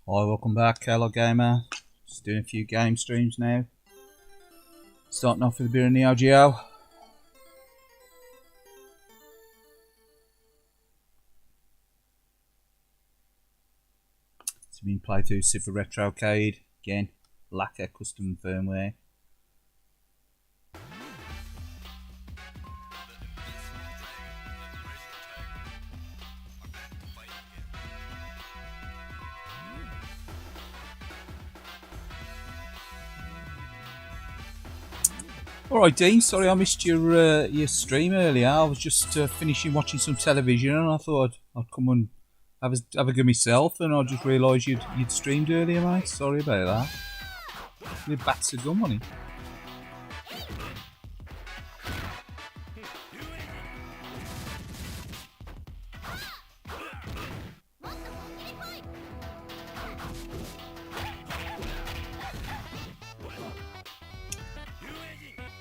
Hi, welcome back, Kaylied Gamer. Just doing a few game streams now. Starting off with a bit of NEOGEO. It's been played through SuperRetrocade. Again, Lakka custom firmware. Alright Dean, sorry I missed your stream earlier. I was just finishing watching some television and I thought I'd come and have a go myself, and I just realised you'd streamed earlier, mate. Sorry about that. The bats are gone, wasn't he?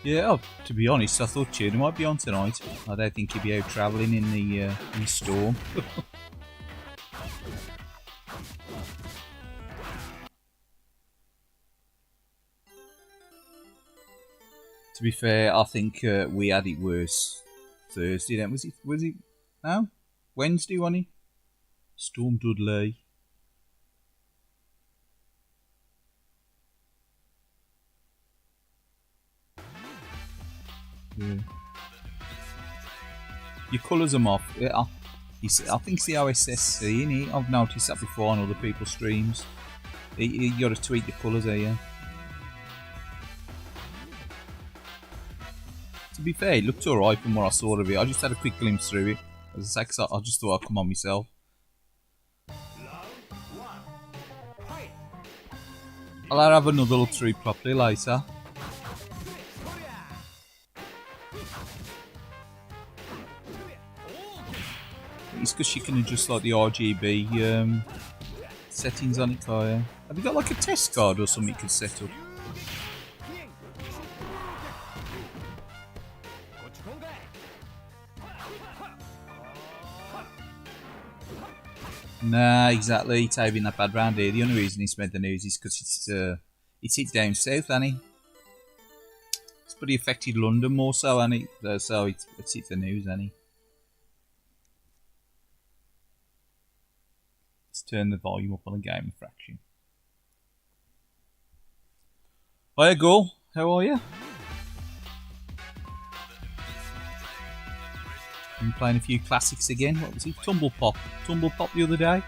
Yeah, to be honest, I thought Tuna might be on tonight. I don't think he'd be out travelling in the storm. To be fair, I think we had it worse Thursday. Then was it? No, Wednesday, wasn't he? Storm Dudley. Yeah. Your colours are off. I think it's the OSSC, innit? I've noticed that before on other people's streams. You got to tweak the colours here. To be fair, it looked alright from what I saw of it. I just had a quick glimpse through it. As I say, I just thought I'd come on myself. I'll have another look through properly later. It's because you can adjust like the RGB settings on it for you. Have you got like a test card or something you can set up? Nah, exactly. It's having that bad round here. The only reason it's made the news is because it's hit down south, hasn't it? It's pretty affected London more so, hasn't it? So it's hit the news, hasn't it? Let's turn the volume up on the game fraction. Hiya, Gull. How are you? Been playing a few classics again. What was it? Tumble Pop the other day.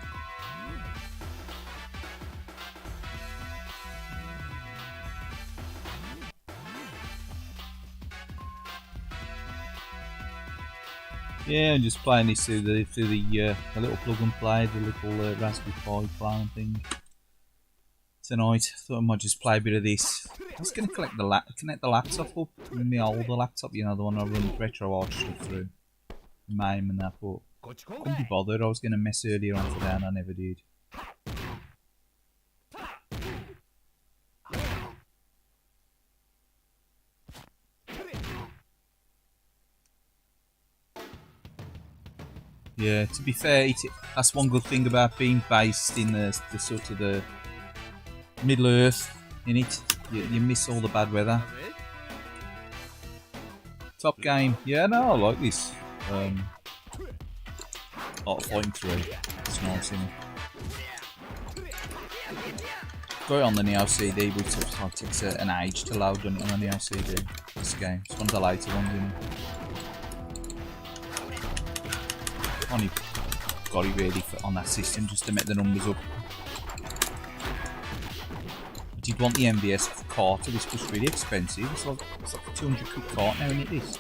Yeah, I'm just playing this through the little plug and play, the little Raspberry Pi clone thing. Tonight, thought I might just play a bit of this. I was going to connect the laptop up, my older laptop, you know, the one I run RetroArch stuff through. MAME and that, but couldn't be bothered. I was going to mess earlier on today and I never did. Yeah, to be fair, that's one good thing about being based in the sort of the Middle Earth, in it. You miss all the bad weather. Top game. Yeah, no, I like this. Lot of fighting through. It's nice, isn't it? Got it on the Neo CD, but it takes an age to load on the Neo CD. This game. It's one of the later ones, isn't it? Only got it really on that system just to make the numbers up. I did want the MBS cart, this was really expensive. It's like a 200 quid cart now, isn't it? This.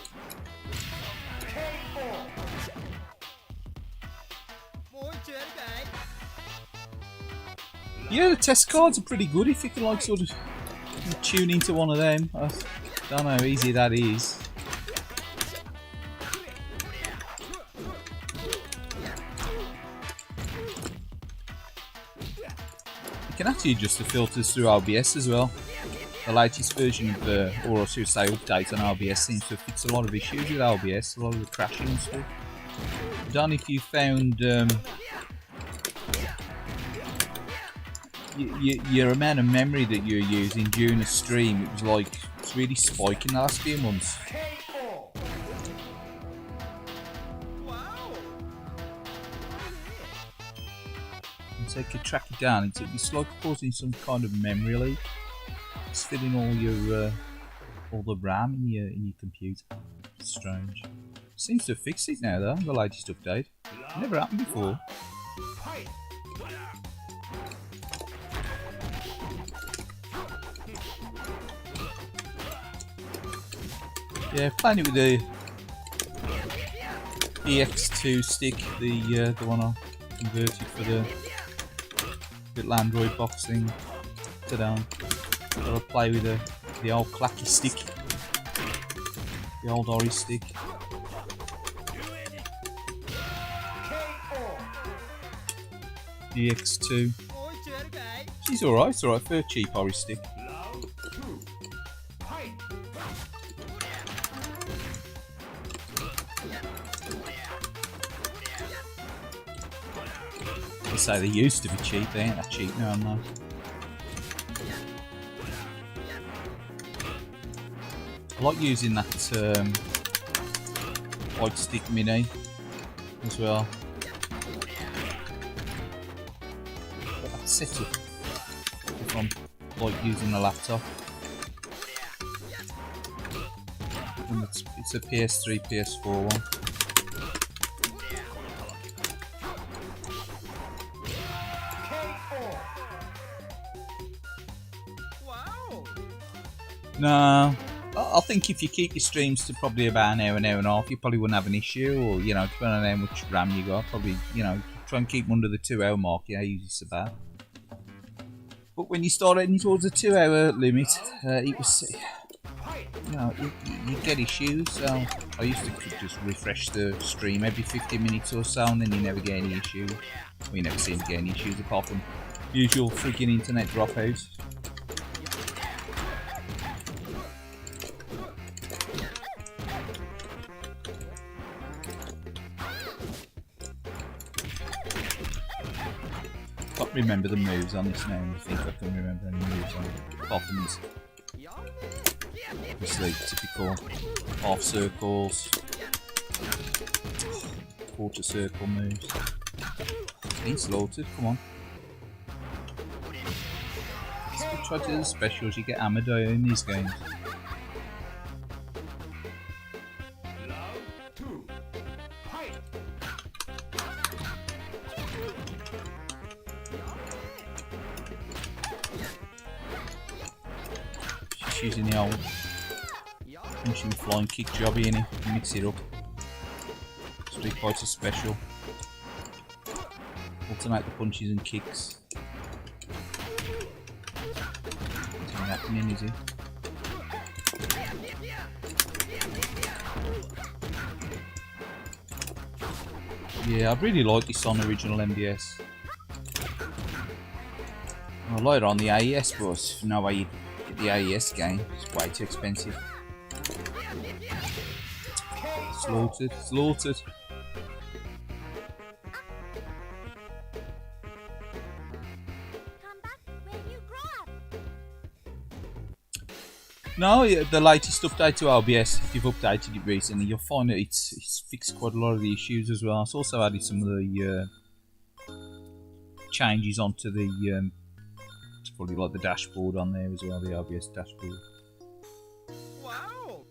Yeah, the test cards are pretty good if you can like sort of tune into one of them. I don't know how easy that is. You can actually adjust the filters through OBS as well. The latest version of the, or I should say update on OBS seems to fix a lot of issues with OBS, a lot of the crashing and stuff. I don't know if you found your amount of memory that you're using during a stream, it was like, it's really spiking the last few months. So it could track you down. It's like causing some kind of memory leak. It's filling all your all the RAM in your computer. It's strange. Seems to have fixed it now though. The latest update. It never happened before. Yeah, playing it with the EX2 stick, the one I converted for the little Android box thing today. I'll play with the old clacky stick, the old Ori stick. EX2. She's alright, it's alright for a cheap Ori stick. I say they used to be cheap, they ain't that cheap now, no. I like using that white stick mini as well. But that's set up if I'm like using a laptop. And it's a PS3, PS4 one. No, I think if you keep your streams to probably about an hour and a half, you probably wouldn't have an issue, or, you know, depending on how much RAM you got, probably, you know, try and keep them under the 2 hour mark, yeah, usually it's about. But when you start heading towards the 2 hour limit, it was, you know, you get issues, so I used to just refresh the stream every 50 minutes or so, and then you never get any issues. Well, you never seem to get any issues apart from usual freaking internet dropouts. Remember the moves on this now. I think I can remember any moves on it. Apart from these, obviously typical half circles, quarter circle moves. Been slaughtered, come on. Let's try to do the specials. You get Amado in these games. Using the old punching flying kick jobby in it, mix it up. Street Fighter special. Alternate the punches and kicks. Nothing happening, is it? Yeah, I really like this on original MBS. I like it on the AES, but no way you the AES game, it's way too expensive. Slaughtered, slaughtered. No, the latest update to OBS, if you've updated it recently, you'll find that it's fixed quite a lot of the issues as well. It's also added some of the changes onto the probably like the dashboard on there as well, the OBS dashboard. Wow!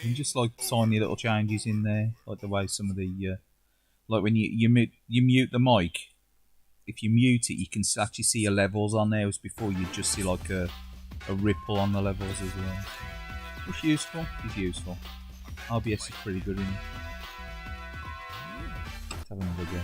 And just like tiny little changes in there, like the way some of the, like when you mute the mic, if you mute it, you can actually see your levels on there, as before you'd just see like a ripple on the levels as well. It's useful, it's useful. OBS is pretty good in it. Let's have another go.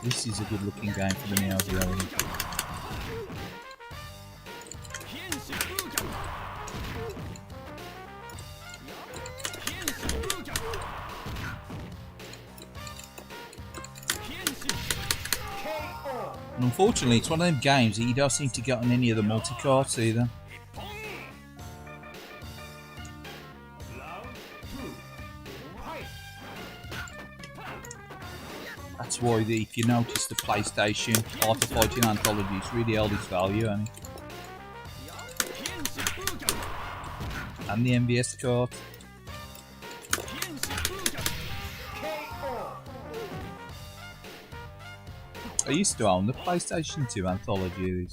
This is a good looking game for the NEOGEO. Unfortunately, it's one of them games that you don't seem to get on any of the multi-carts either. That's why, if you notice, the PlayStation Art of Fighting Anthology has really held its value, and the MVS cart. I used to own the PlayStation 2 Anthology.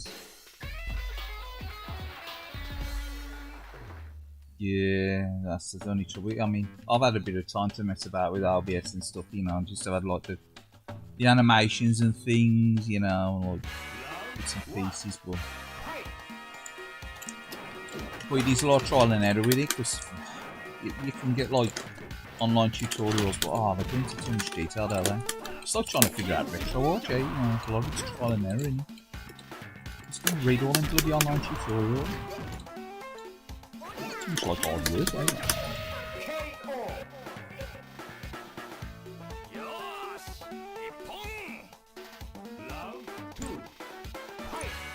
Yeah, that's the only trouble. I mean, I've had a bit of time to mess about with RBS and stuff, you know, just to have like the animations and things, you know, like bits and pieces, but it is a lot of trial and error with it, because you can get like online tutorials, but they go into too much detail, don't they? It's like trying to figure out RetroArch, you know, a lot of it's trial and error, and just going to read all them bloody online tutorials. Too much like hard work, ain't it?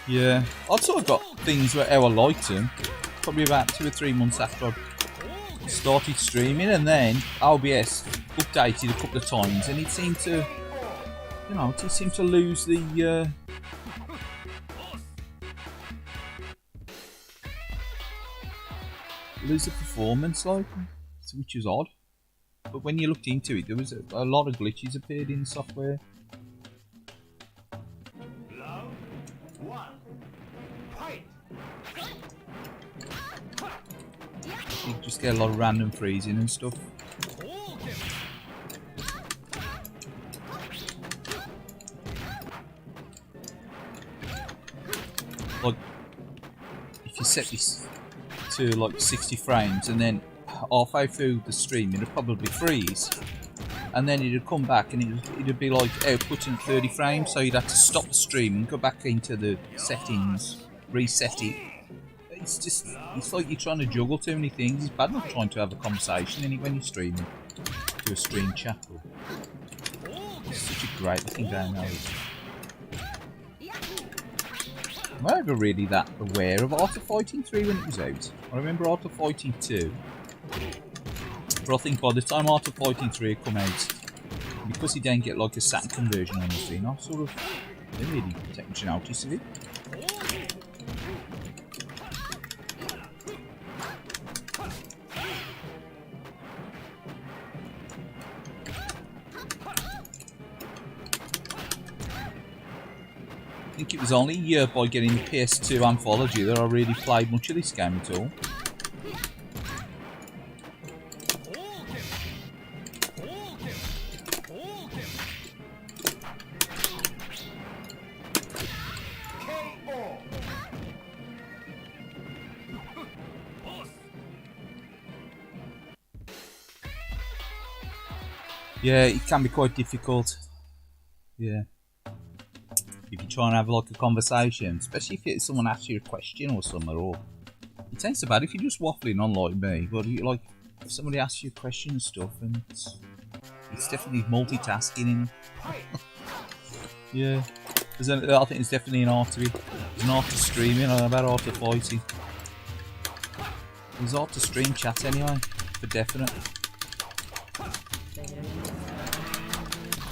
Yeah, I'd sort of got things where how I liked them, probably about 2 or 3 months after I started streaming, and then OBS updated a couple of times, and it seemed to, you know, it seemed to lose the performance, like, which is odd. But when you looked into it, there was a lot of glitches appeared in the software. You just get a lot of random freezing and stuff. Like, if you set this to like 60 frames and then halfway through the stream it'd probably freeze, and then it'd come back and it'd be like outputting at 30 frames, so you'd have to stop the stream and go back into the settings, reset it. It's like you're trying to juggle too many things. It's bad enough trying to have a conversation when you're streaming to a stream chat. It's such a great looking game now. I'm never really that aware of Art of Fighting 3 when it was out. I remember Art of Fighting 2. But I think by the time Art of Fighting 3 had come out, because he didn't get like a Saturn conversion on the thing, I sort of didn't really take much notice of it. I think it was only by getting the PS2 Anthology that I really played much of this game at all. Yeah, it can be quite difficult. Yeah. If you try and have like a conversation, especially if someone asks you a question or something, or it ain't so bad if you're just waffling on like me, but like if somebody asks you a question and stuff, and it's definitely multitasking in yeah. I think there's definitely an art to it. There's an art to streaming, I don't know about art of fighting. There's art to stream chat anyway, for definite.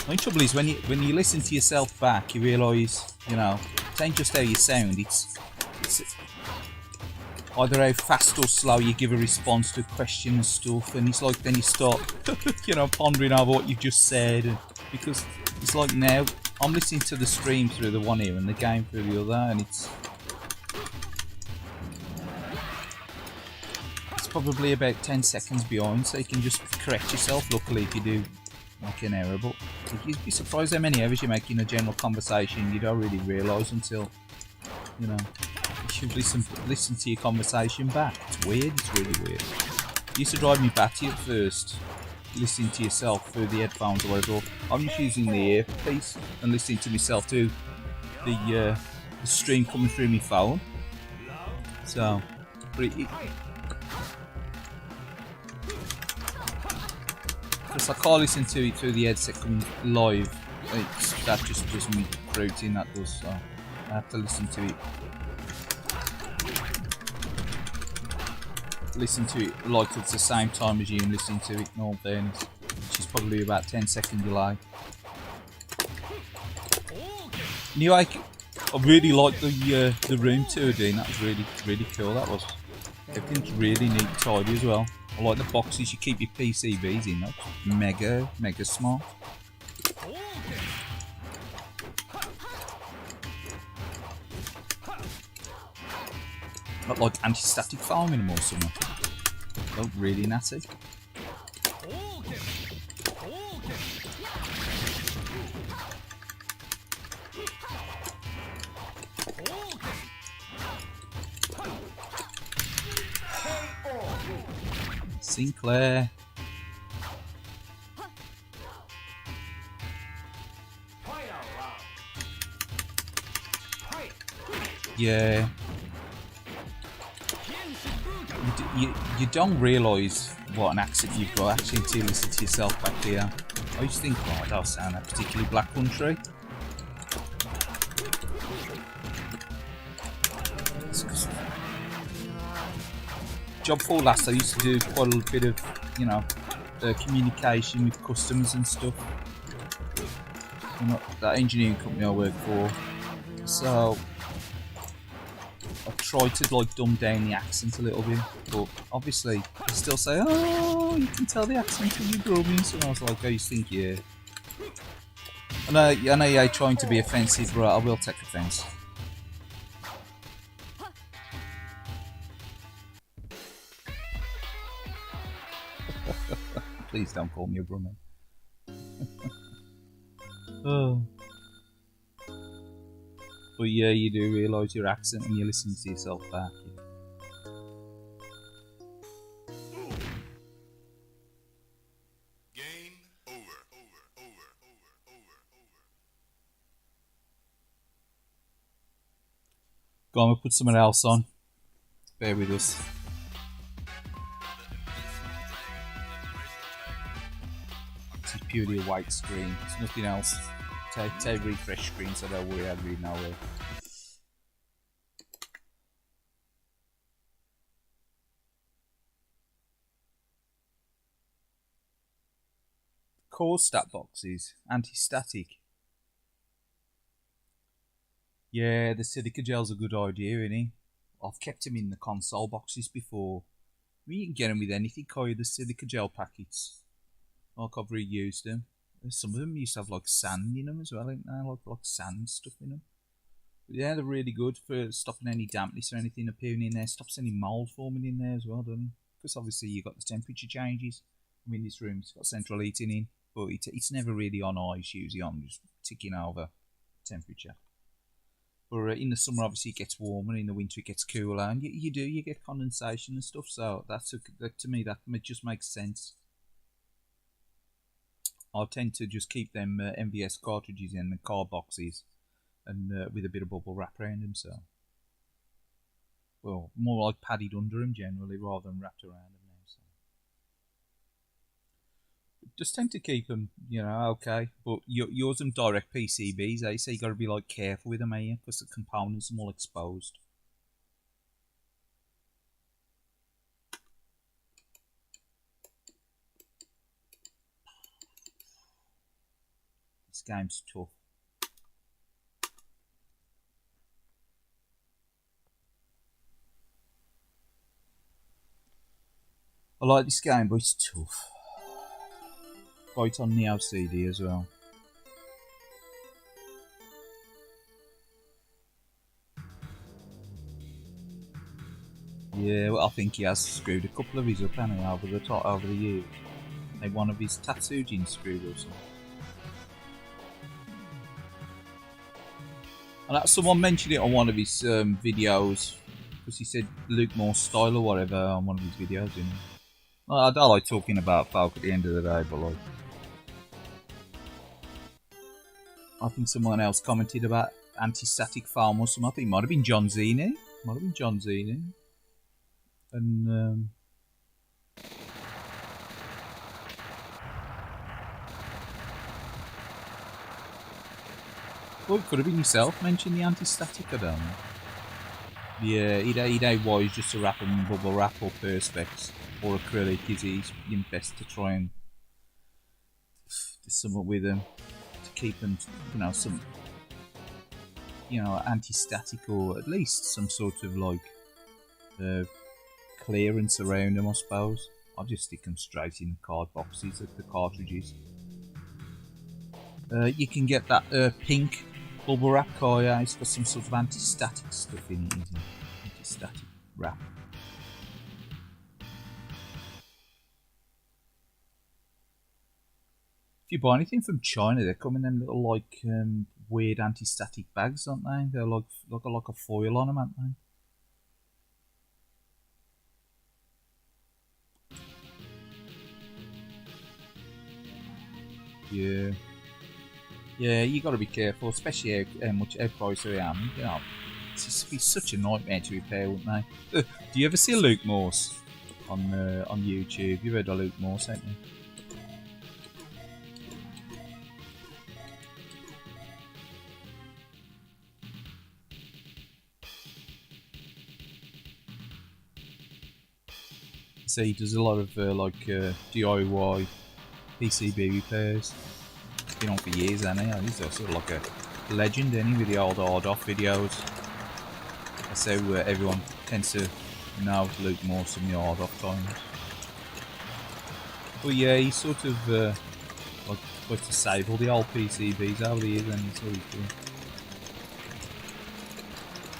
The only trouble is when you listen to yourself back, you realise, you know, it ain't just how you sound, it's either how fast or slow you give a response to a question and stuff, and it's like then you start, you know, pondering over what you've just said, and because it's like now, I'm listening to the stream through the one ear and the game through the other, and it's probably about 10 seconds behind, so you can just correct yourself, luckily, if you do make an error, but you'd be surprised how many errors you make in a general conversation you don't really realise until, you know, you listen to your conversation back. It's weird, it's really weird. It used to drive me batty at first, listening to yourself through the headphones or whatever. I'm just using the earpiece and listening to myself through the stream coming through my phone. So, but because I can't listen to it through the headset coming live, that just does me fruiting that does, so I have to listen to it. Listen to it like it's the same time as you and listen to it in all fairness, which is probably about 10-second delay. Anyway, I really like the room tour, Dean. That was really cool. That was. Everything's really neat and tidy as well. I like the boxes you keep your PCBs in. That's mega smart. Not like anti-static farming or something. Oh, really natty. Sinclair. Yeah. You don't realise what an accent you've got actually until you listen to yourself back here. I used to think, oh, that sound that particularly black country. Job 4 last, I used to do quite a bit of, you know, communication with customers and stuff. You know, that engineering company I work for. So I tried to like dumb down the accent a little bit, but obviously they still say, "Oh, you can tell the accent when you grow me." So I was like, I used to think, yeah. I know you're trying to be offensive, but I will take offence. Please don't call me a brummer. Oh. But yeah, you do realise your accent when you listen to yourself back. Game over. Go on, we'll put something else on. Bear with us. This is purely a white screen. It's nothing else. Take refresh screen so don't worry, I really know it. Core stat boxes, anti-static. Yeah, the silica gel's a good idea, isn't it? I've kept them in the console boxes before. I mean, you can get them with anything, can't you? The silica gel packets. Like I've reused them. Some of them used to have like sand in them as well, ain't they? Like sand stuff in them. But yeah, they're really good for stopping any dampness or anything appearing in there. Stops any mould forming in there as well, doesn't it? Because obviously you've got the temperature changes. I mean, this room's got central heating in, but it's never really on ice, usually on just ticking over temperature. But in the summer, obviously, it gets warmer. In the winter, it gets cooler, and you get condensation and stuff. So to me, that just makes sense. I tend to just keep them MVS cartridges in the car boxes, and with a bit of bubble wrap around them. So, well, more like padded under them generally, rather than wrapped around them now. So, just tend to keep them, you know, okay. But yours them direct PCBs, eh? So you got to be like careful with them, eh? Because the components are more exposed. This game's tough. I like this game, but it's tough. Right on Neo CD as well. Yeah, well, I think he has screwed a couple of his up, hasn't he, over the top, over the years. Like one of his Tatsujin screwed or something. And that someone mentioned it on one of his videos, because he said Luke Moore's style or whatever on one of his videos. You know? Well, I don't like talking about folk at the end of the day, but like, I think someone else commented about anti-static farm or something. I think it might have been John Zini. And Well, it could have been yourself mentioned the anti-static, I don't know. Yeah, he'd ain't wise just to wrap them in bubble wrap or perspex or acrylic. He's best to try and do something with them to keep them, you know, some, you know, anti-static or at least some sort of like clearance around them, I suppose. I'll just stick them straight in the card boxes of the cartridges. You can get that pink bubble wrap Kaya. It's got some sort of anti-static stuff in it, isn't it? Anti-static wrap. If you buy anything from China, they come in them little like weird anti-static bags, aren't they? They're like a foil on them, aren't they? Yeah. Yeah, you got to be careful, especially how pricey they are. You know, it's be such a nightmare to repair, wouldn't they? Do you ever see Luke Morse on YouTube? You've heard of Luke Morse, haven't you? So he does a lot of DIY PCB repairs. Been on for years, hasn't he? He's sort of like a legend, isn't he, with the old hard off videos. That's how everyone tends to know Luke Morse from the hard off times. But yeah, he's sort of like to save all the old PCBs over the years, and that's what he's doing.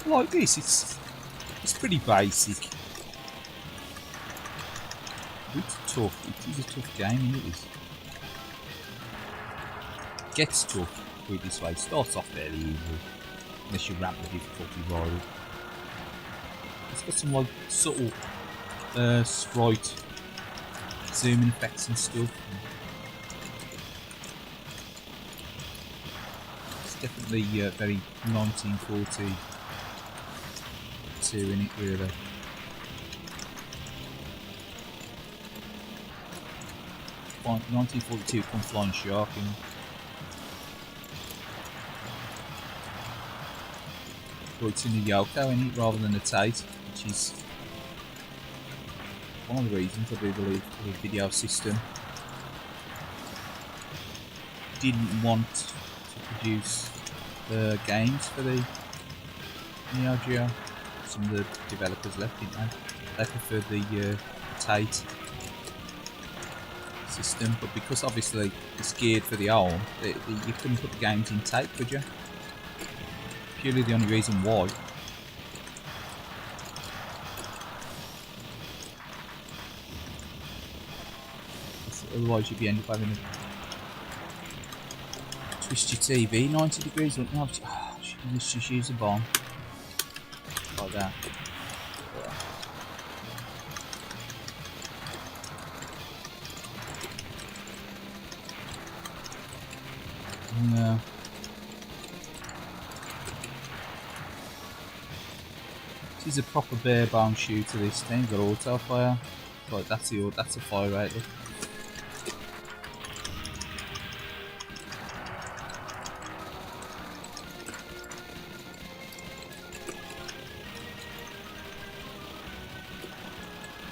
Like this, it's pretty basic. It's tough. It is a tough game, it is. Gets tough, put it this way. Starts off fairly easy, unless you ramp the difficulty right. It's got some like subtle sprite zooming effects and stuff. It's definitely very 1942 in it, really. Fine, 1942 come Flying Shark in. But it's in the Yoko in it rather than the Tate, which is one of the reasons I do believe the video system didn't want to produce games for the NEOGEO. Some of the developers left, didn't they? They preferred the Tate system, but because obviously it's geared for the home, you couldn't put the games in Tate, could you? Purely the only reason why. Otherwise you'd be end up having to twist your TV 90 degrees, wouldn't you? Oh, let's just use a bomb. Like that. No. This is a proper bare bone shooter, this thing, got auto fire. Right, that's a fire rate, look.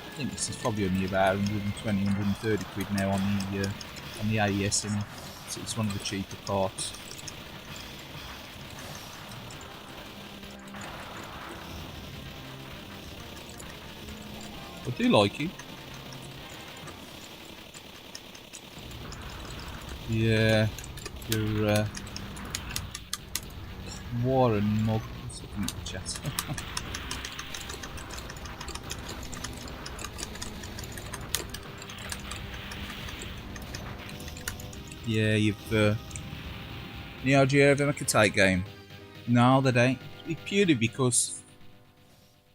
I think this is probably only about 120, 130 quid now on the AES in it. So it's one of the cheaper parts. I do like it. Yeah, you're Warren Mug. Let's look at the chat. Yeah, you've NEOGEO ever make a tight game? No, they don't. Purely because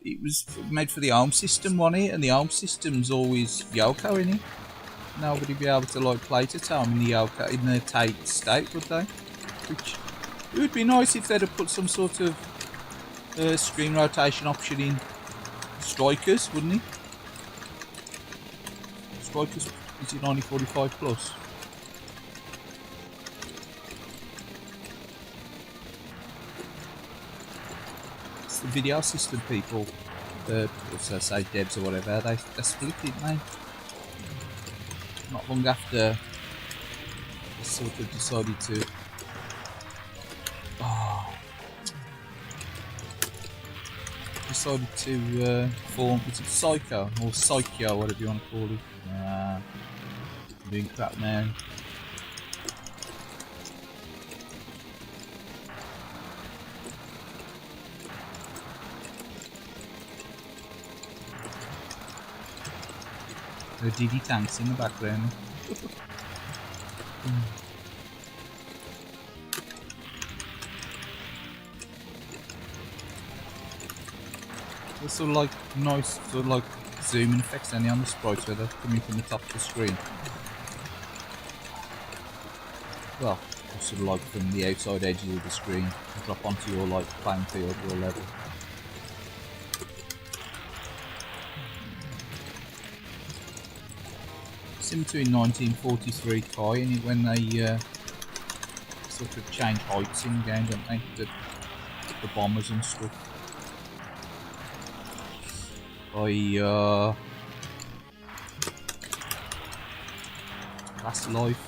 it was made for the home system, wasn't it? And the home system's always Yoko in it. Nobody be able to like play to home in the Yoko in the tight state, would they? Which it would be nice if they'd have put some sort of screen rotation option in Strikers, wouldn't it? Strikers, is it 9045 plus? video system people, so say devs or whatever, they split it, mate. Not long after, they sort of decided to. Decided to form, was it Psycho or Psycho, whatever you want to call it. I'm doing crap now. The DD tanks in the background. There's sort of like nice, sort of like zooming effects only on the sprites where they're coming from the top of the screen. Well, sort of like from the outside edges of the screen, drop onto your like playing field or level. Similar to in 1943 Kai, and when they sort of change heights in the game, don't they? The bombers and stuff. Last life.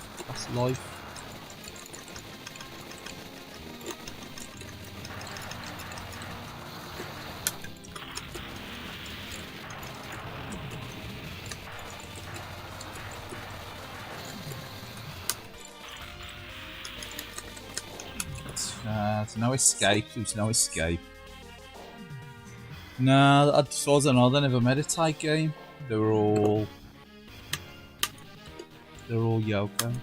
There's no escape. There's no escape. No, I don't know. They never made a tight game. They're all Yoko.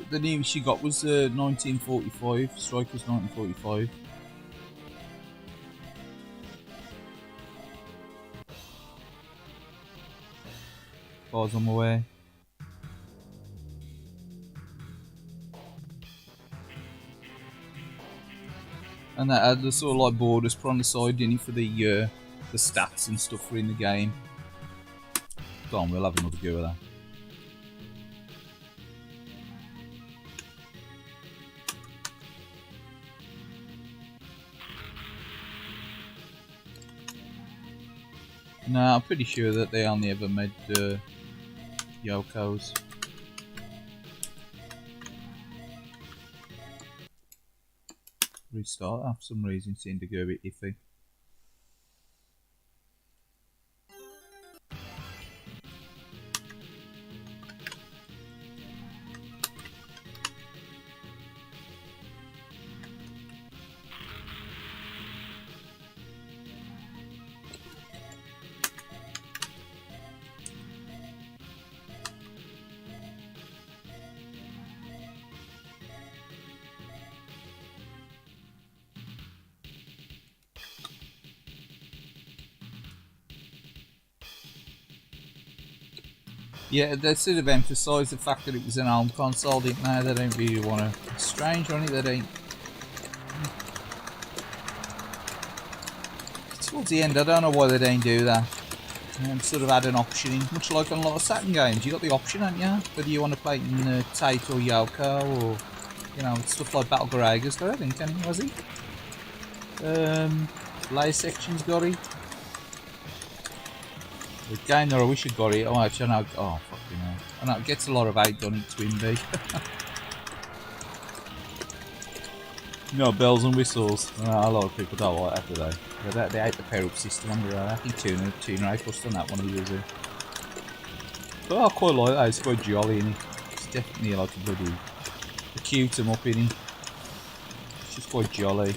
The newest she got was 1945. Strikers 1945. As far as I'm aware. And that had the sort of like borders put on the side, didn't it, for the stats and stuff for in the game. Go on, we'll have another go at that. No, I'm pretty sure that they only ever made Yokos. Restart that for some reason seemed to go a bit iffy. Yeah, they sort of emphasised the fact that it was an home console, didn't they? They don't really want to. It's strange, on it. They don't. Towards the end, I don't know why they don't do that. Sort of add an option in, much like on a lot of Saturn games. You got the option, haven't you? Whether you want to play it in Tate or Yoko, or you know, stuff like Battle Garagas. I think, was it? Layer sections got it. The game that I wish I got it. Oh, actually, I know. Oh, fucking hell. I know it gets a lot of hate done in Twin B. No bells and whistles. A lot of people don't like that, do they? They hate the pair up system on the road. I think Tuner A plus on that one he was in. But I quite like that. It's quite jolly, isn't it? It's definitely like a bloody cute 'em up, isn't it? It's just quite jolly.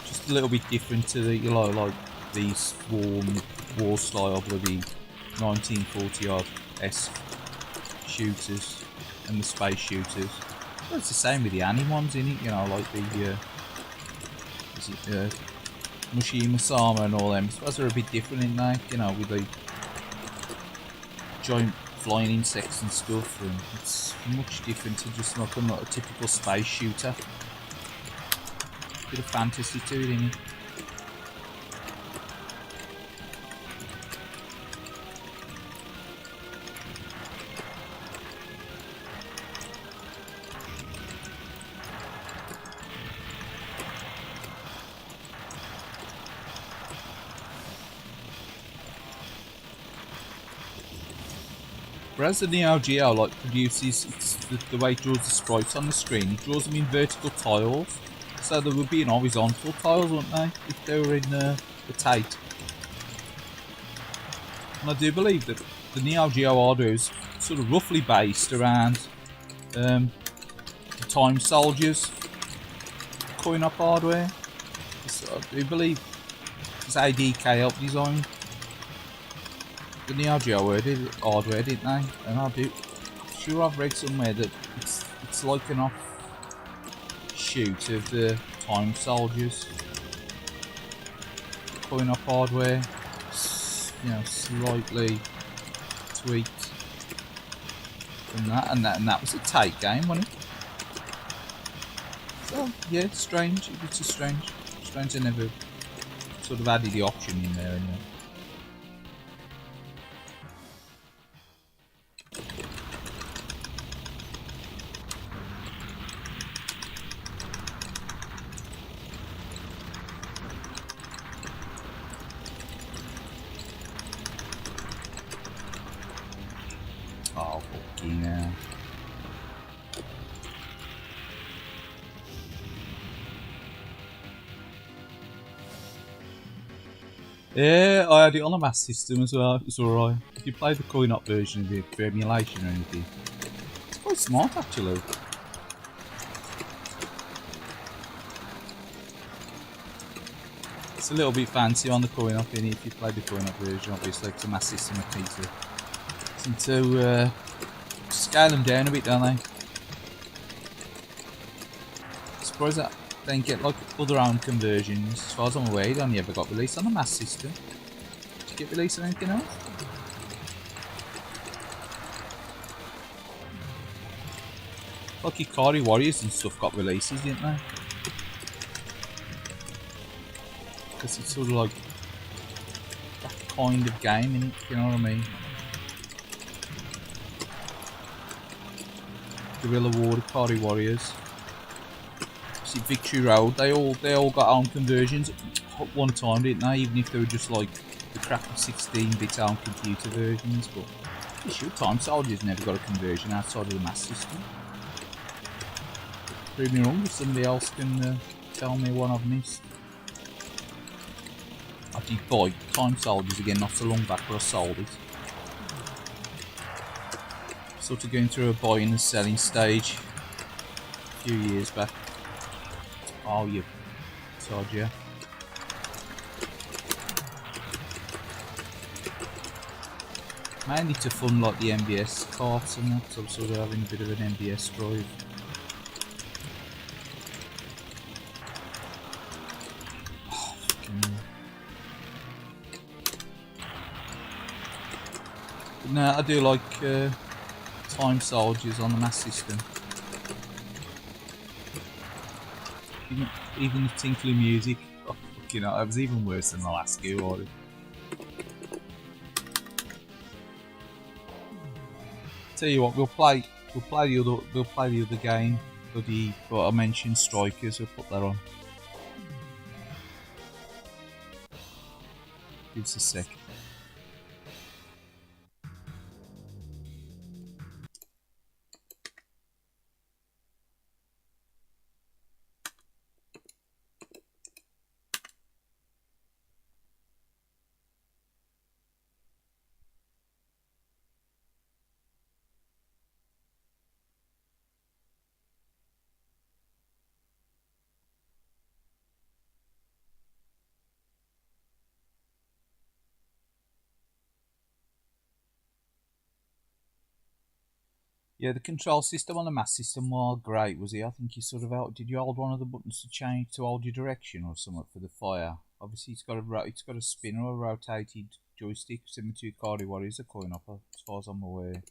Just a little bit different to the, you know, like these war style bloody 1940 odd esque shooters and the space shooters. Well, it's the same with the anime ones, in it, you know, like the Mushima Sama and all them. I suppose they're a bit different in that, you know, with the giant flying insects and stuff, and it's much different to just like a typical space shooter. Bit of fantasy to it, innit? Whereas the NEOGEO like produces the way it draws the sprites on the screen, it draws them in vertical tiles. So they would be in horizontal tiles, wouldn't they, if they were in the Tate? And I do believe that the NEOGEO hardware is sort of roughly based around the Time Soldiers coin-op hardware. So I do believe it's ADK helped design the NEOGEO hardware, didn't they? And I'm sure I've read somewhere that it's like an offshoot of the Time Soldiers coin-op hardware. You know, slightly tweaked from that, and that was a Tate game, wasn't it? So yeah, strange. It's a strange they never sort of added the option in there anyway. Oh, fucking hell. Yeah, I had it on a mass system as well. It was alright. If you play the coin-op version of it for emulation or anything, it's quite smart actually. It's a little bit fancy on the coin-op in it if you play the coin-op version, obviously, it's a mass system of pizza. Seem to scale them down a bit, don't they? I suppose that they can get like other own conversions. As far as I'm aware, it only ever got released on a mass system. Did you get released on anything else? Like Ikari Warriors and stuff got releases, didn't they? Because it's sort of like that kind of game, innit? You know what I mean? Guerrilla War, Ikari Warriors. See, Victory Road, they all got own conversions at one time, didn't they? Even if they were just like the crappy 16-bit own computer versions. But sure, Time Soldiers never got a conversion outside of the mass system. Prove me wrong if somebody else can tell me what I've missed. I did buy Time Soldiers again not so long back, but I sold it. Sort of going through a buying and selling stage a few years back. Oh, you Soldier. Mainly to fund like the MBS carts and that, so I'm sort of having a bit of an MBS drive. Oh, but no, I do like Time Soldiers on the mass system. Even the tinkly music, oh, you know, it was even worse than the last go already. Tell you what, we'll play the other game. But I mentioned Strikers. We'll put that on. Give us a sec. Yeah, the control system on the mass system was great, was it? I think you sort of did you hold one of the buttons to change to hold your direction or something for the fire? Obviously, it's got a spin or a rotated joystick similar to Ikari Warriors, a coin up, as far as I'm aware.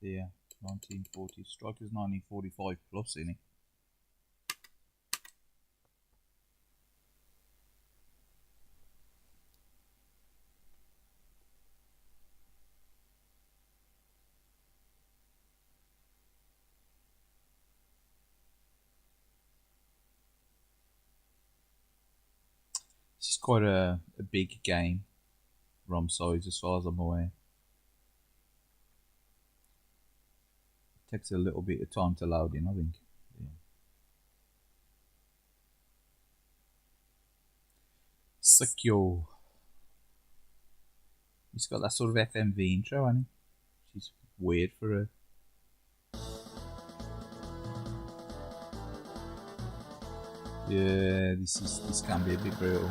Yeah, 1940. Strikers 1945 plus, innit? quite a big game, ROM size as far as I'm aware. It takes a little bit of time to load in, I think. Yeah. Secure. He's got that sort of FMV intro, hasn't he? Which is weird for a... Yeah, this can be a bit brutal.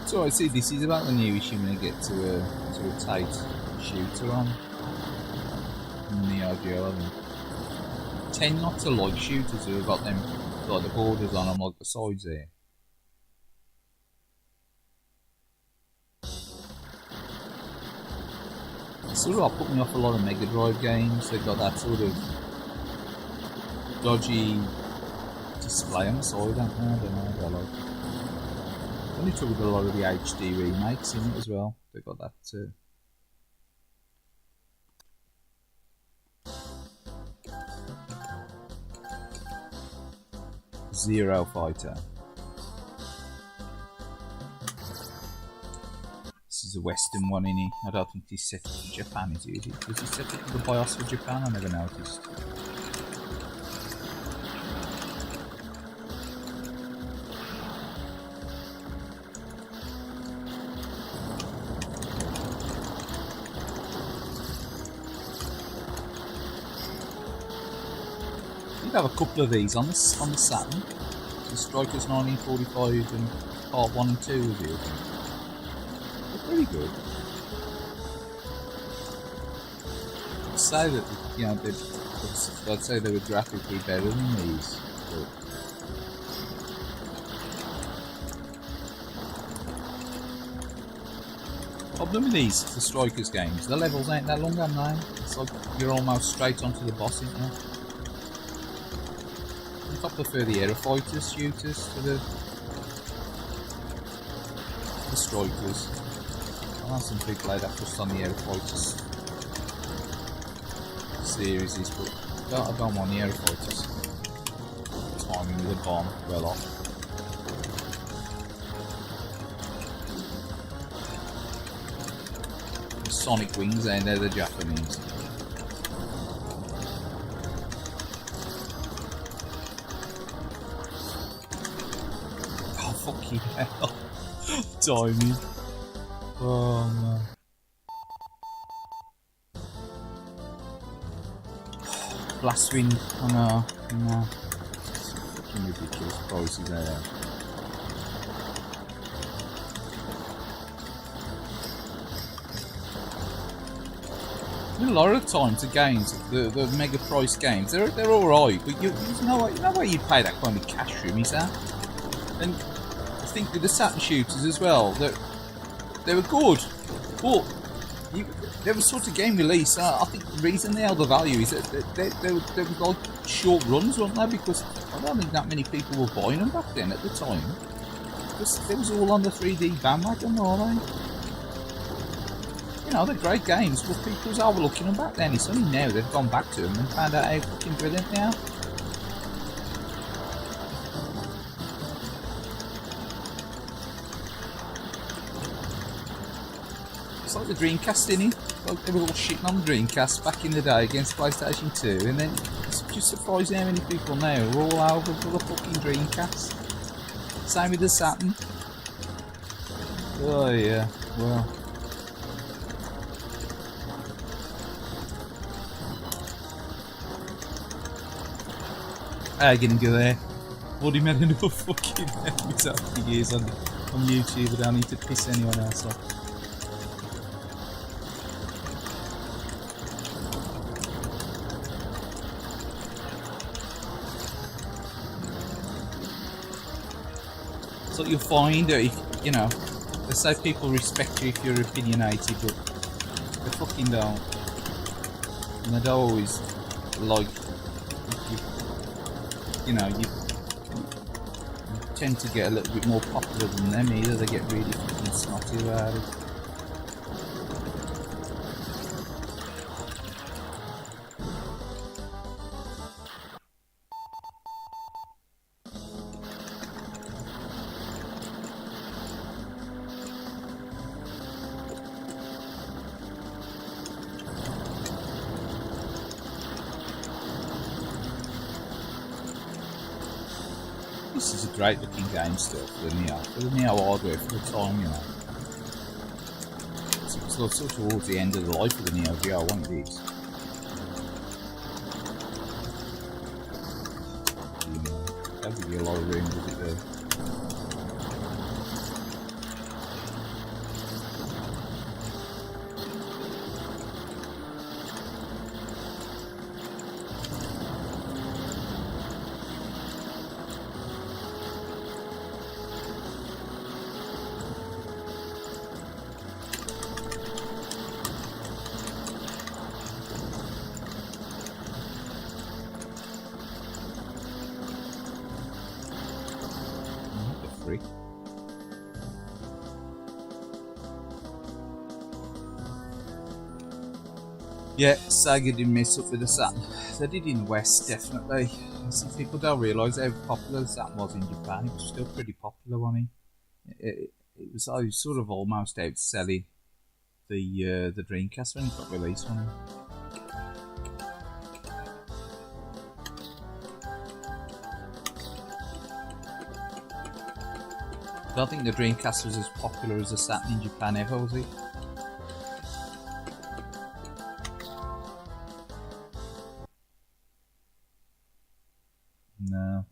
So I see this is about the new issue when I get to a tight shooter on NEOGEO, I think. Tend not to like shooters who have got them like the borders on them, like the sides there. Sort of put me off a lot of Mega Drive games. They've got that sort of dodgy display on the side, don't they? I don't know what I like. Only trouble with a lot of the HD remakes in it as well. They've got that too. Zero Fighter. This is a Western one, innit? I don't think he's set for Japan, is he? Was he set for the BIOS for Japan? I never noticed. You'd have a couple of these on the Saturn. The Strikers 1945 and Part 1 and 2 was it? Pretty good. I'd say that, you know, I'd say they were graphically better than these. But problem with these, the Strikers games, the levels ain't that long, are they? It's like you're almost straight onto the boss, isn't it? I prefer the Aerofighters shooters to the Strikers. I know some people like that just on the Aerofighters series, but I don't want the Aerofighters. Timing with a bomb, well off. The Sonic Wings, and they're the Japanese. Oh, fucking hell. Timing. Oh man. Blastwind, I know, no. It's fucking ridiculous prices there. A lot of times the games, the mega price games, they're alright, but you know where you pay that kind of cash for them, is that? And I think with the Saturn shooters as well, they were good, but they were sort of game release. I think the reason they held the value is that they were like short runs, weren't they? Because I don't think that many people were buying them back then at the time. Because they was all on the 3D bandwagon, weren't they? You know, they're great games, but people was overlooking them back then. It's only now they've gone back to them and found out how fucking brilliant they are. It's like the Dreamcast, innit? Like they were all shitting on the Dreamcast back in the day against PlayStation 2, and then it's just surprising how many people now are all over for the fucking Dreamcast. Same with the Saturn. Oh yeah, well. I didn't go there. Already made enough fucking enemies after years on YouTube, I don't need to piss anyone else off. So you'll find that if, you know, they say people respect you if you're opinionated, but they fucking don't. And they don't always like, you know, you tend to get a little bit more popular than them either. They get really fucking snotty about it. This is a great looking game still for the Neo hardware for the time, you know. It's sort of towards the end of the life of the NEOGEO, wasn't it? That'll give you a lot of room, does it though? Yeah, Sega didn't mess up with the Saturn. They did in the West, definitely. Some people don't realise how popular the Saturn was in Japan. It was still pretty popular, wasn't it? It was sort of almost outselling the Dreamcast when it got released, wasn't it? I don't think the Dreamcast was as popular as the Saturn in Japan ever, was it? No.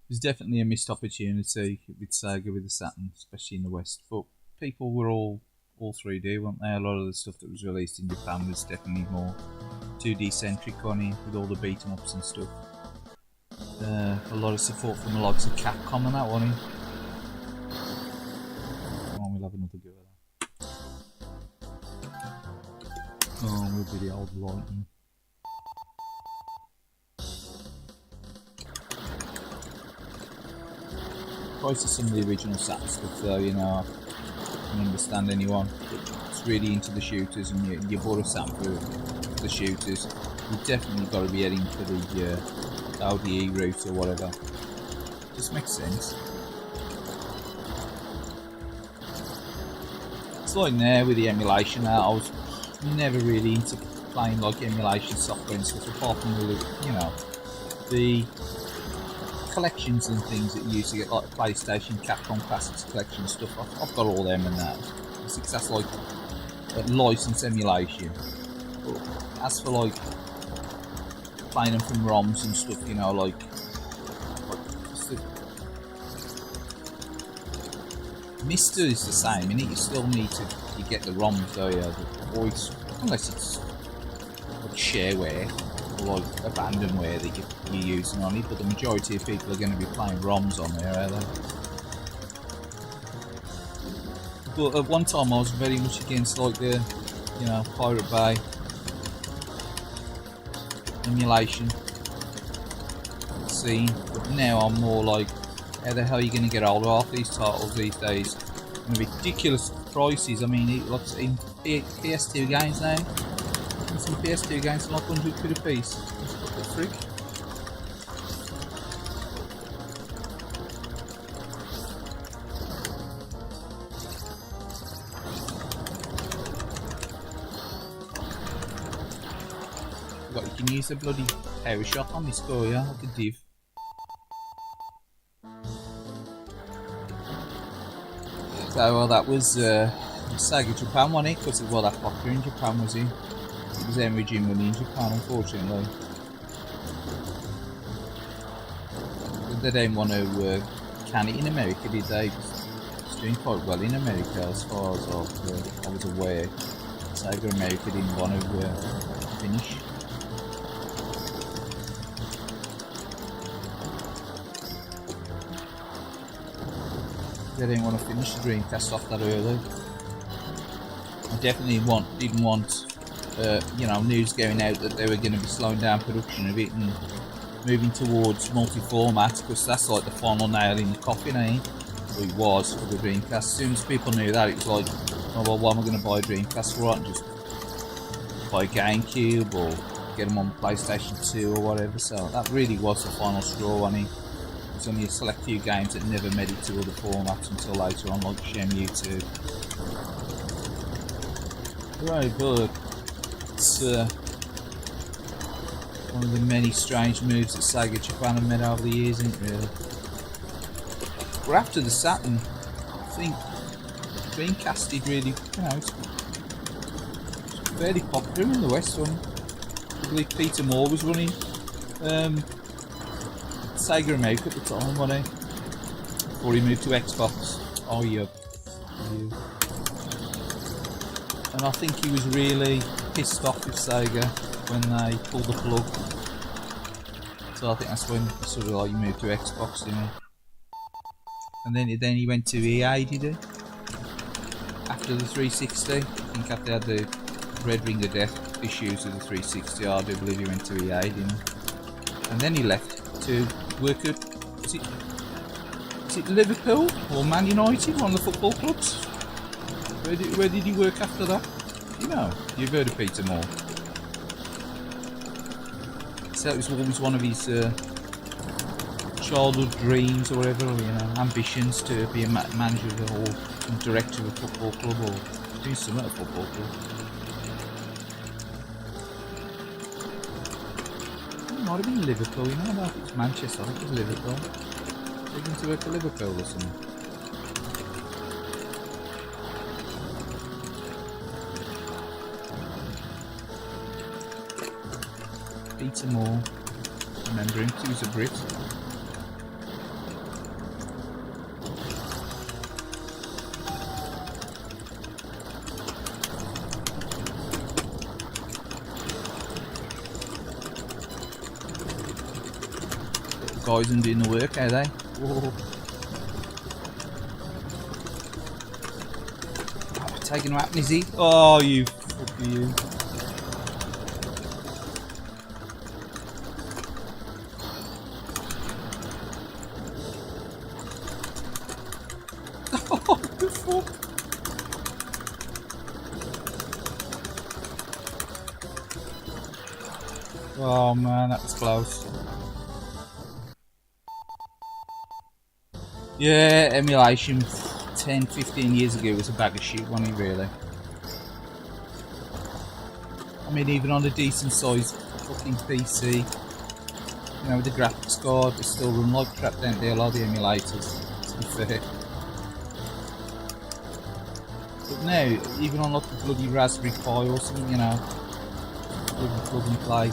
It was definitely a missed opportunity with Sega with the Saturn, especially in the West. But people were all 3D, weren't they? A lot of the stuff that was released in Japan was definitely more 2D centric on it, with all the beat 'em ups and stuff. A lot of support from the likes of Capcom and that, wasn't it? We'll have another go at that. Oh, we'll be the old lighting. Price of some of the original Saturn stuff though, you know, I can understand anyone that's really into the shooters and you bought a Saturn for the shooters. You've definitely got to be heading for the ODE route or whatever. Just makes sense. It's like now with the emulation now, I was never really into playing like emulation software and stuff apart from the, you know, the collections and things that you used to get, like PlayStation, Capcom Classics collection stuff. I've got all them and that. That's like license emulation. But as for like playing them from ROMs and stuff, you know, like Mister is the same, and you still need to get the ROMs though, yeah. Always, unless it's like shareware or like abandonware that you're using on it, but the majority of people are going to be playing ROMs on there, are they? But at one time I was very much against like the, you know, Pirate Bay emulation scene, but now I'm more like, how the hell are you going to get hold of half these titles these days? And ridiculous prices. I mean, it's in PS2 games now. Some PS2 games are like 100 quid a piece. What the frick? You can use the bloody power shot on this guy, yeah, like a div. So, well, that was Sega Japan, wasn't it? Because it was that popular in Japan, was it? It was hemorrhaging money in Japan, unfortunately. They didn't want to can it in America, did they? It's doing quite well in America, as far as I was aware. Sega America didn't want to finish. They didn't want to finish the Dreamcast off that early. I definitely didn't want you know, news going out that they were going to be slowing down production of it and moving towards multi-format, because that's like the final nail in the coffin, eh? Well, it was for the Dreamcast. As soon as people knew that, it was like, oh well, why am I going to buy a Dreamcast for it? And just buy a GameCube or get them on PlayStation 2 or whatever. So that really was the final straw, wasn't it? There's only a select few games that never made it to other formats until later on, like Shenmue 2. Right, but it's one of the many strange moves that Sega Japan have made over the years, isn't it, really? But after the Saturn, I think Dreamcast did really, it's fairly popular in the West. I believe Peter Moore was running Sega America at the time, wasn't he? Before he moved to Xbox. Oh yeah. And I think he was really pissed off with Sega when they pulled the plug. So I think that's when sort of like he moved to Xbox, didn't he? And then he went to EA, did he? After the 360, I think after they had the Red Ring of Death issues with the 360, I do believe he went to EA, didn't he? And then he left to work at, is it Liverpool or Man United, one of the football clubs? Where did he work after that? You know, you've heard of Peter Moore. So it was always one of his childhood dreams or whatever, ambitions to be a manager or director of a football club or do something at a football club. It might have been Liverpool, I don't know if it's Manchester, I think it was Liverpool. They're going to work at Liverpool or something. Peter Moore, remember him, he was a Brit. Guys and doing the work, are they? Whoa. Oh, taking him out, is he? Oh, you fuck you. What the fuck? Oh man, that was close. Yeah, emulation 10-15 years ago was a bag of shit, wasn't it, really? I mean, even on a decent sized fucking PC, with the graphics card, they still run like crap, don't they? A lot of the emulators, to be fair. But now, even on like the bloody Raspberry Pi or something, plug and play,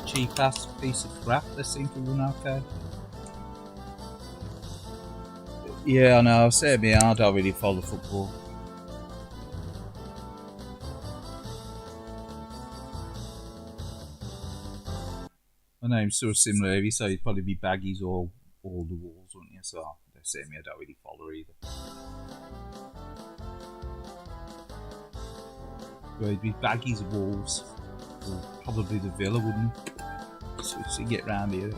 cheap ass piece of crap, they seem to run okay. Yeah, I know, same here, I don't really follow football. I know, sort of similar, if you say it'd probably be baggies or all the walls, wouldn't you? So, same here, I don't really follow either. Well, it'd be baggies of Wolves, or probably the Villa, wouldn't it? So you get round here.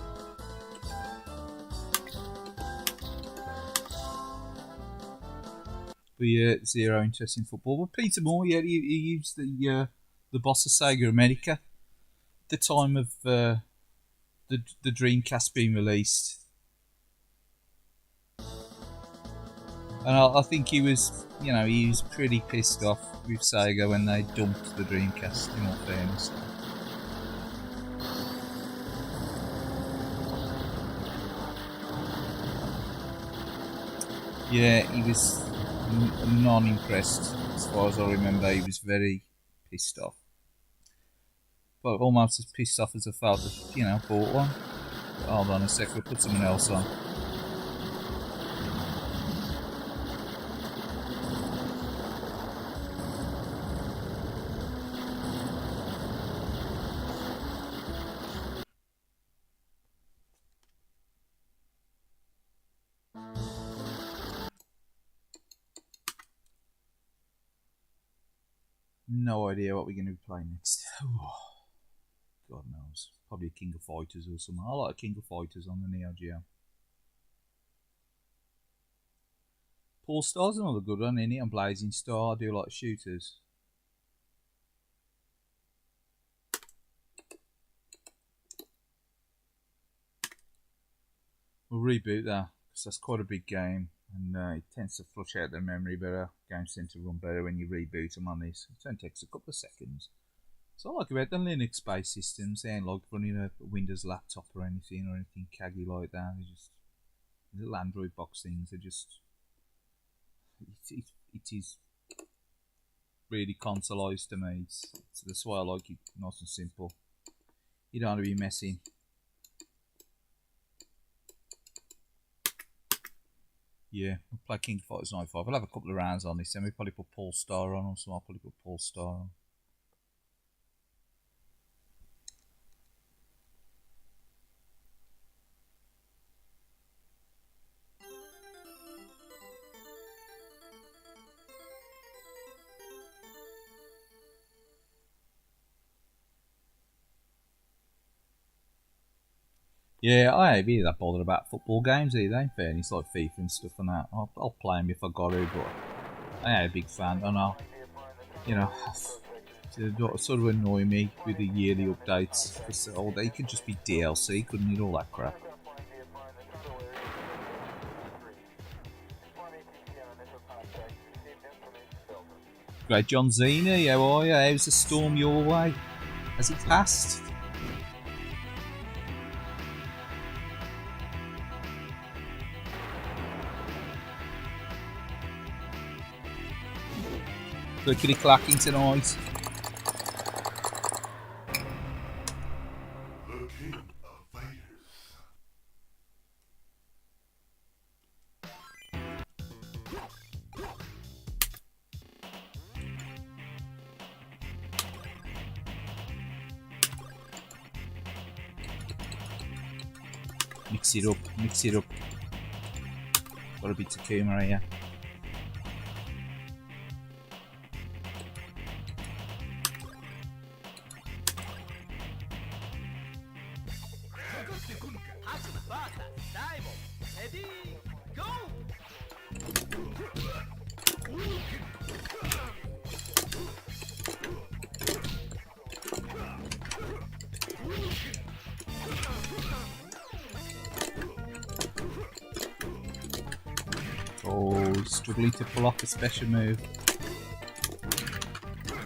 But yeah, zero interest in football. But Peter Moore, yeah, he used the boss of Sega America at the time of the Dreamcast being released, and I think he was, he was pretty pissed off with Sega when they dumped the Dreamcast. In all fairness. Yeah, he was non-impressed as far as I remember. He was very pissed off, but almost as pissed off as I felt that bought one. But hold on a sec, we'll put something else on. No idea what we're going to be playing next. God knows. Probably King of Fighters or something. I like King of Fighters on the NEOGEO. Paul Star's another good one, isn't it? And Blazing Star. I do like shooters. We'll reboot that, because that's quite a big game. And it tends to flush out the memory better. Games tend to run better when you reboot them on this. It only takes a couple of seconds. So I like about the Linux-based systems, they ain't like running a Windows laptop or anything caggy like that. It's just little Android box things are just it is really consoleized to me. That's why I like it nice and simple. You don't want to be messing. Yeah, we'll play King of Fighters 95. I'll have a couple of rounds on this, then we'll probably put Paul Star on, or so I'll probably put Paul Star on. Yeah, I ain't really that bothered about football games either, in fairness, like FIFA and stuff and that. I'll play them if I got to, but I ain't a big fan, I know. You know, it sort of annoy me with the yearly updates, because they could just be DLC, couldn't it, all that crap. Great John Zena, how are you? How's the storm your way? Has it passed? Clickety clacking tonight. The king of fighters. Mix it up, mix it up. Got a bit of Takuma here. Oh, he's struggling to pull off a special move.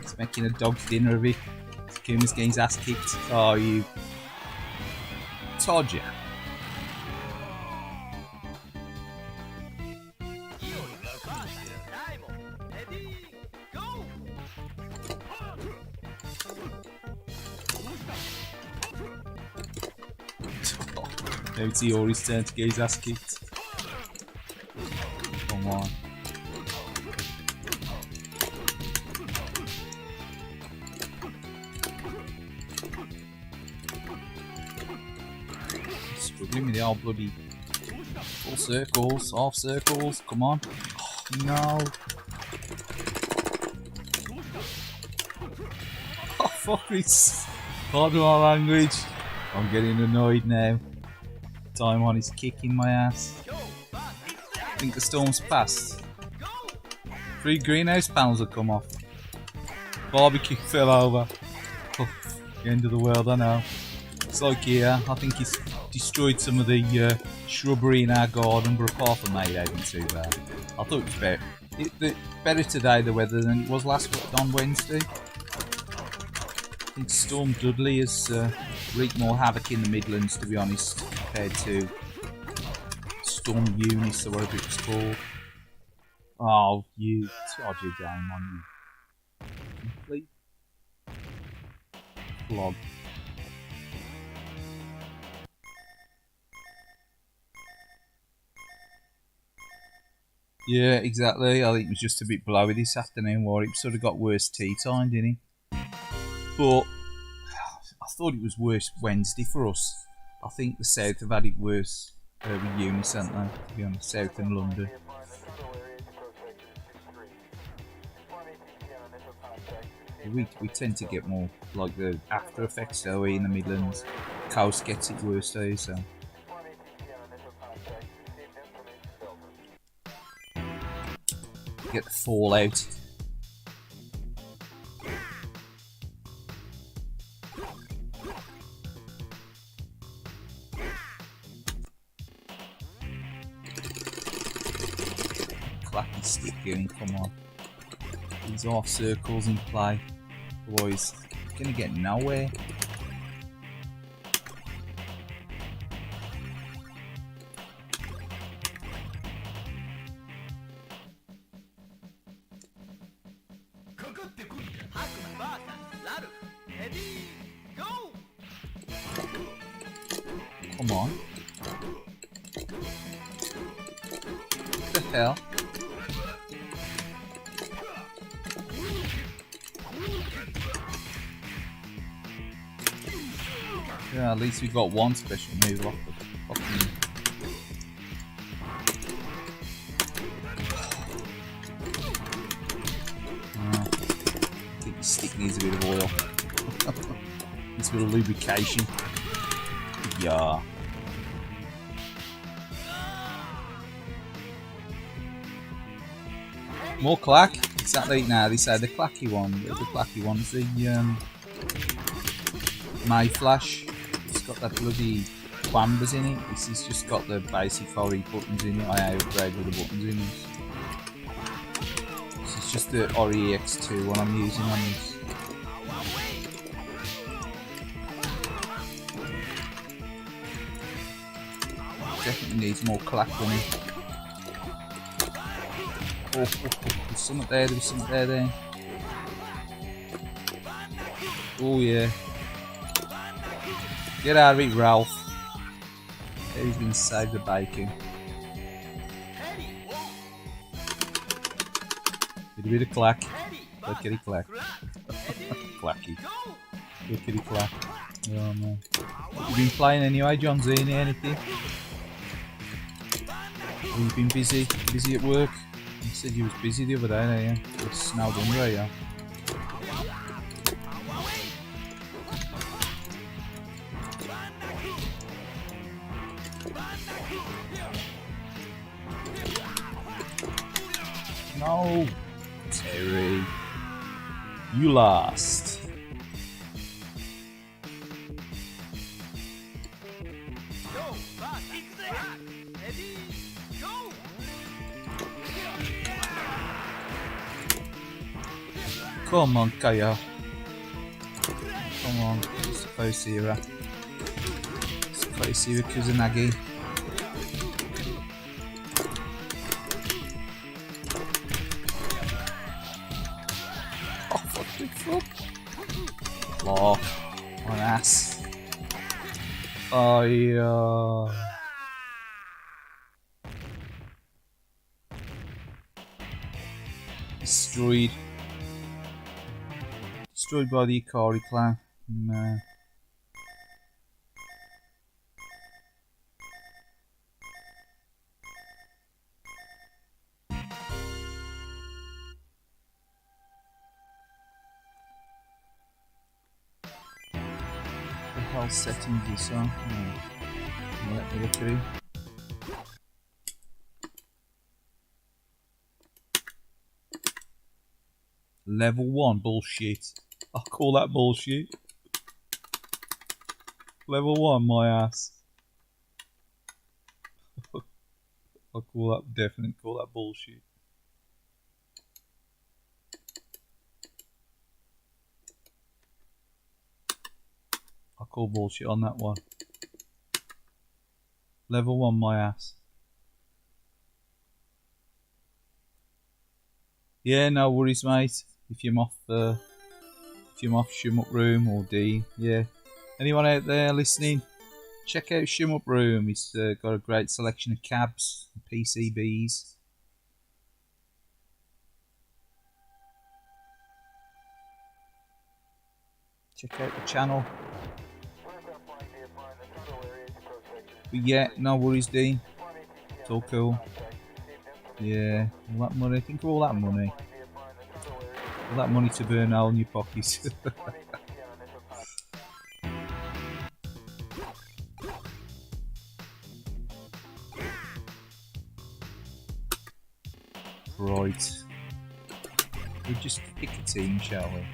He's making a dog's dinner of it. Takuma's getting his ass kicked. Oh, you. Told ya. Now it's Iori's turn to get his ass kicked. Come on. Struggling with the old bloody full circles, half circles, come on. Oh, no. Oh, fuck this. Pardon my language. I'm getting annoyed now. Time on is kicking my ass. I think the storm's passed. 3 greenhouse panels have come off. Barbecue fell over. Oh, the end of the world, I know. It's like here, I think it's destroyed some of the shrubbery in our garden, but apart from that, it ain't too bad. I thought it was better. Better today, the weather, than it was on Wednesday. I think Storm Dudley has wreaked more havoc in the Midlands, to be honest, compared to Storm Eunice, or whatever it was called. Oh, you charge your game on you. Complete flog. Yeah, exactly. I think it was just a bit blowy this afternoon, where it sort of got worse tea time, didn't he? But I thought it was worse Wednesday for us. I think the South have had it worse with Eunice, haven't they? To be honest, South and London. We tend to get more like the after effects, though, in the Midlands. Coast gets it worse, though, so. Get the fallout. Clappy stick going, come on. These half circles in play. Boys, gonna get nowhere. Come on. What the hell? Yeah, at least we got one special move off the fucking... I think the stick needs a bit of oil. Needs a bit of lubrication. Yeah. More clack? Exactly. Now they say the clacky one. The clacky one's the May Flash. It's got that bloody quambers in it. This has just got the basic Ori buttons in it. I upgrade with the buttons in it. This is just the Ori X2 one I'm using on this. Definitely needs more clack on it. Oh, there's something there, there. Oh yeah. Get out of it, Ralph. Yeah, he's gonna save the bacon. Bit of clack. Clickety clack. Clacky. Clickety clack. Oh man. What you been playing anyway, John Zini? Anything? Have you been busy? Busy at work? You said you was busy the other day, yeah? You were snowed under, yeah? No! Terry. You lost. Come on, Kaya. Come on. Supposed to Kusanagi. Oh, what the fuck? Oh, an ass. Oh, yeah. Destroyed. Destroyed by the Ikari clan. No. The hell settings this on? Let me look at it. Level 1 bullshit. I'll call that bullshit. Level 1, my ass. I'll call that, definitely call that bullshit. I'll call bullshit on that one. Level 1, my ass. Yeah, no worries, mate. If you're off Shim Up Room or D, yeah. Anyone out there listening? Check out Shim Up Room. It's got a great selection of cabs, and PCBs. Check out the channel. But yeah, no worries, D. It's all cool. Yeah, all that money. Think of all that money. All that money to burn out in your pockets. Right. We'll just pick a team, shall we?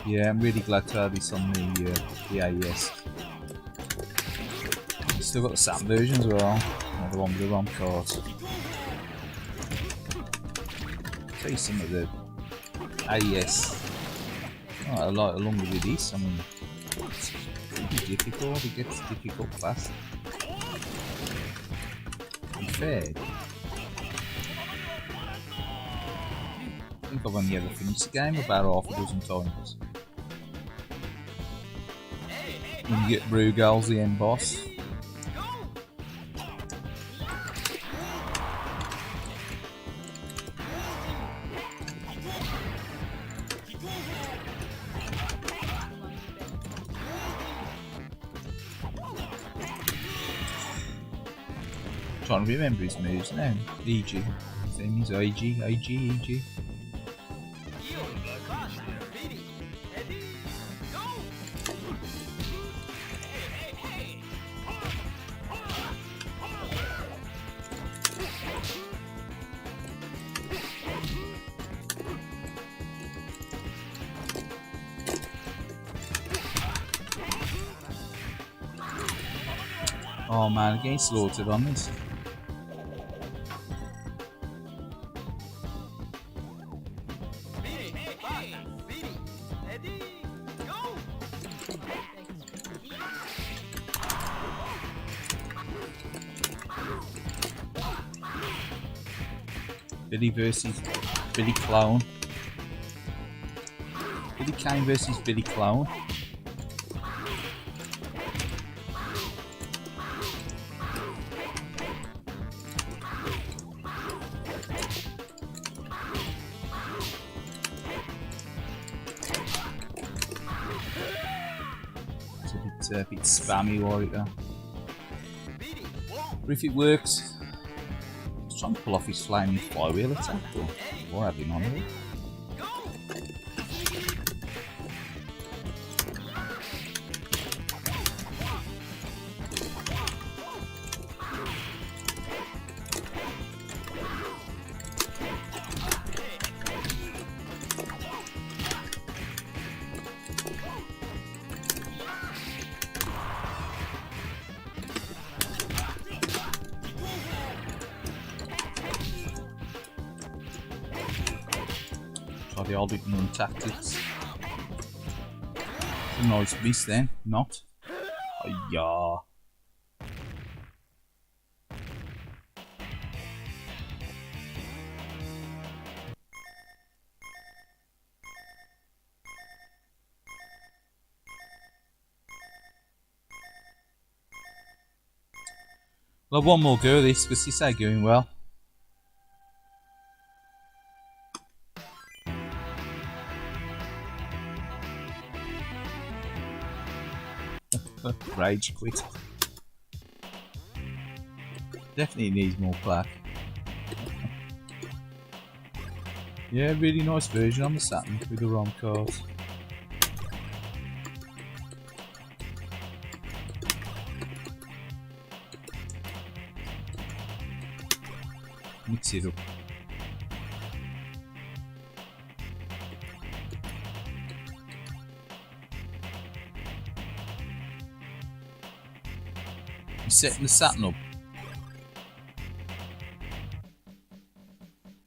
Yeah, I'm really glad to have this on the AES. Still got the SAM version as well. Another one with the wrong card. Tell you some of the AES. Oh, along with this, I mean, it's pretty difficult. It gets difficult fast. To be fair, I think I've only ever finished the game about half a dozen times. When you get Rugal's the end boss. Trying to remember his moves now. EG. His name is EG. Oh man, getting slaughtered on this. Billy versus Billy Clown. Billy Kane versus Billy Clown. It's a bit spammy right there. But if it works, let's try and pull off his flaming flywheel attack or have him on it. The old ignorant tactics. It's a nice miss then, not? Oh, yeah. Well, one more go of this because this ain't going well. Rage quit. Definitely needs more plaque. Yeah, really nice version on the Saturn with the ROM cards. Mix it up. Setting the Saturn up.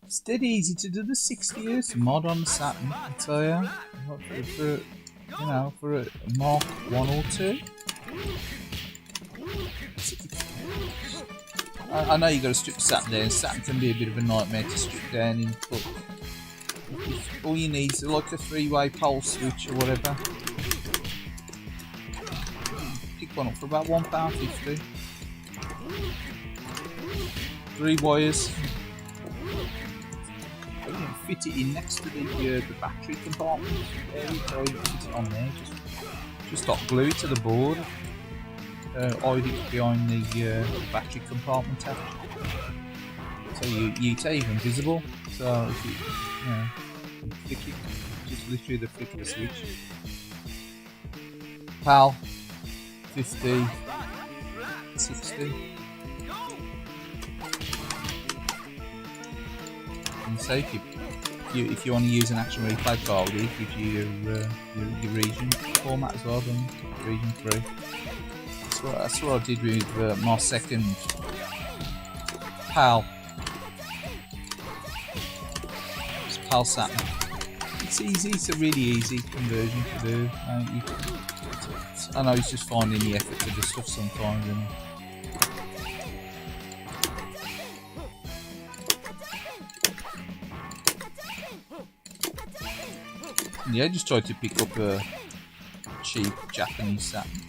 It's dead easy to do the 60 years mod on the Saturn, I tell ya. For a Mark 1 or 2. I know you got to strip the Saturn down. Saturn can be a bit of a nightmare to strip down in, but all you need is like a 3-way pulse switch or whatever. Pick one up for about £1.50. 3 wires. Fit it in next to the battery compartment. There we go. Put it on there. Just hot glue it to the board. Hide it behind the battery compartment tab. So it's even visible. So if you flick it, just literally the flick of the switch. PAL 50, 60. And so if you want to use an action replay card, it gives you your region format as well, then region 3. That's what I did with my second PAL. It's PAL Saturn. It's easy, it's a really easy conversion to do. I know it's just finding the effort to do stuff sometimes. And yeah, just tried to pick up a cheap Japanese Saturn.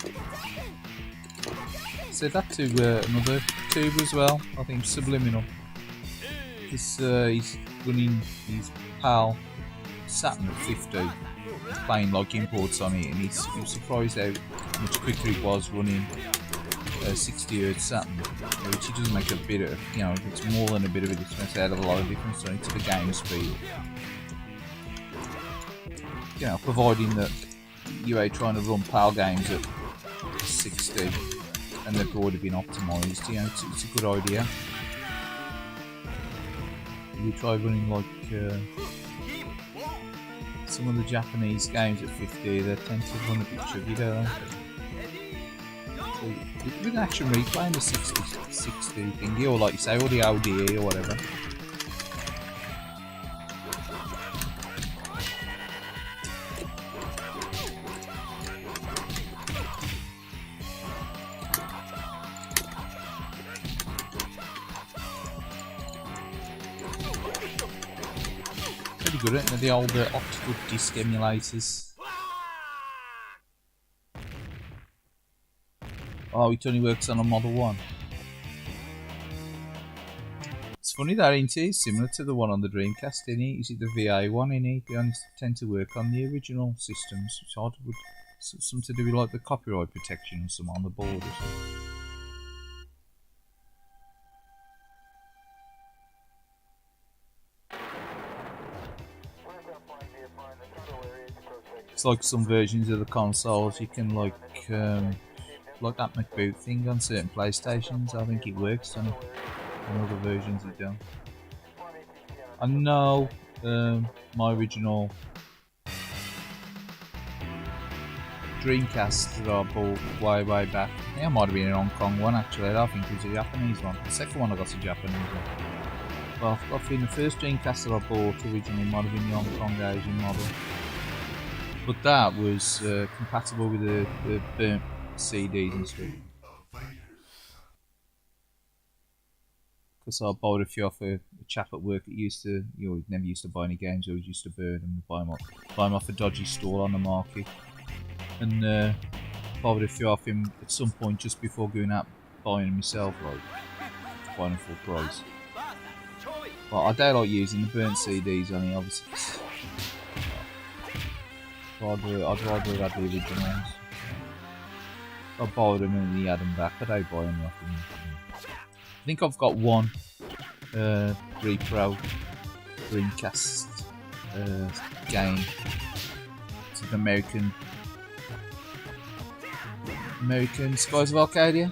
Said that to another tuber as well, I think Subliminal. He's running his PAL Saturn at 50, playing like imports on it, and he was surprised how much quicker it was running 60Hz Saturn, which it doesn't make a bit of, you know, it's more than a bit of a difference, out of a lot of difference on it to the game speed. You know, providing that you are trying to run PAL games at 60 and they've already been optimised, you know, it's a good idea. You try running like some of the Japanese games at 50, they tend to run a bit tricky, don't they? So you can actually replay the 60 thingy, or like you say, or the ODE or whatever. Good, isn't it? The old optical disc emulators. Oh, it only works on a Model 1. It's funny that, isn't it? It's similar to the one on the Dreamcast, isn't it? Is it the VA one, isn't it? They only tend to work on the original systems. It's hard with something to do with like the copyright protection or something on the board or something. It's like some versions of the consoles you can like that McBoot thing on certain PlayStations. I think it works on other versions it don't. I know my original Dreamcast that I bought way back. I think it might have been an Hong Kong one actually. I don't think it was a Japanese one. The second one I got a Japanese one. Well, I think the first Dreamcast that I bought originally might have been the Hong Kong Asian model. But that was compatible with the burnt CDs and stuff. Because I bought a few off a chap at work that used to, you know, never used to buy any games, always used to burn them and buy them off a dodgy stall on the market. And bought a few off him at some point just before going out buying them myself, like buying them full price. But I don't like using the burnt CDs on it, obviously. I'd rather have the originals. I borrowed them and he had them back. I don't buy them off him. I think I've got one Repro Dreamcast game. It's an American Skies of Arcadia.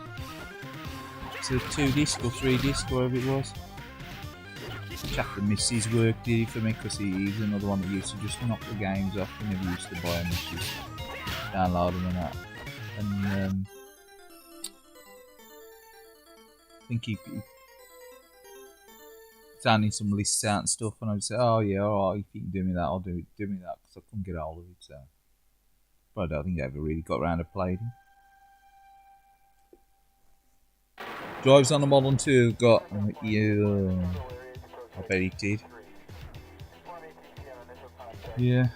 It's a 2-disc or 3-disc, whatever it was. Chap that missed his work did it for me because he's another one that used to just knock the games off. He never used to buy them, he just download them and that. And I think he's down in some lists out and stuff, and I would say, oh yeah, alright, if you can do me that, I'll do me that, because I couldn't get hold of it. So, but I don't think I ever really got around to playing him. Drives on the Model 2 got I bet he did. Yeah.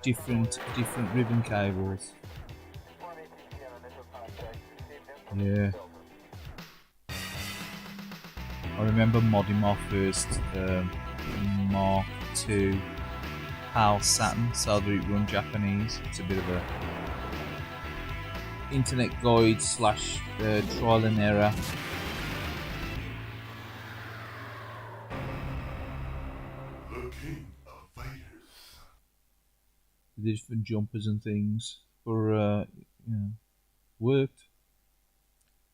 Different ribbon cables. Yeah. I remember modding my first Mark II PAL Saturn so that it run Japanese. It's a bit of a internet guide / trial and error. The different jumpers and things for you know, worked.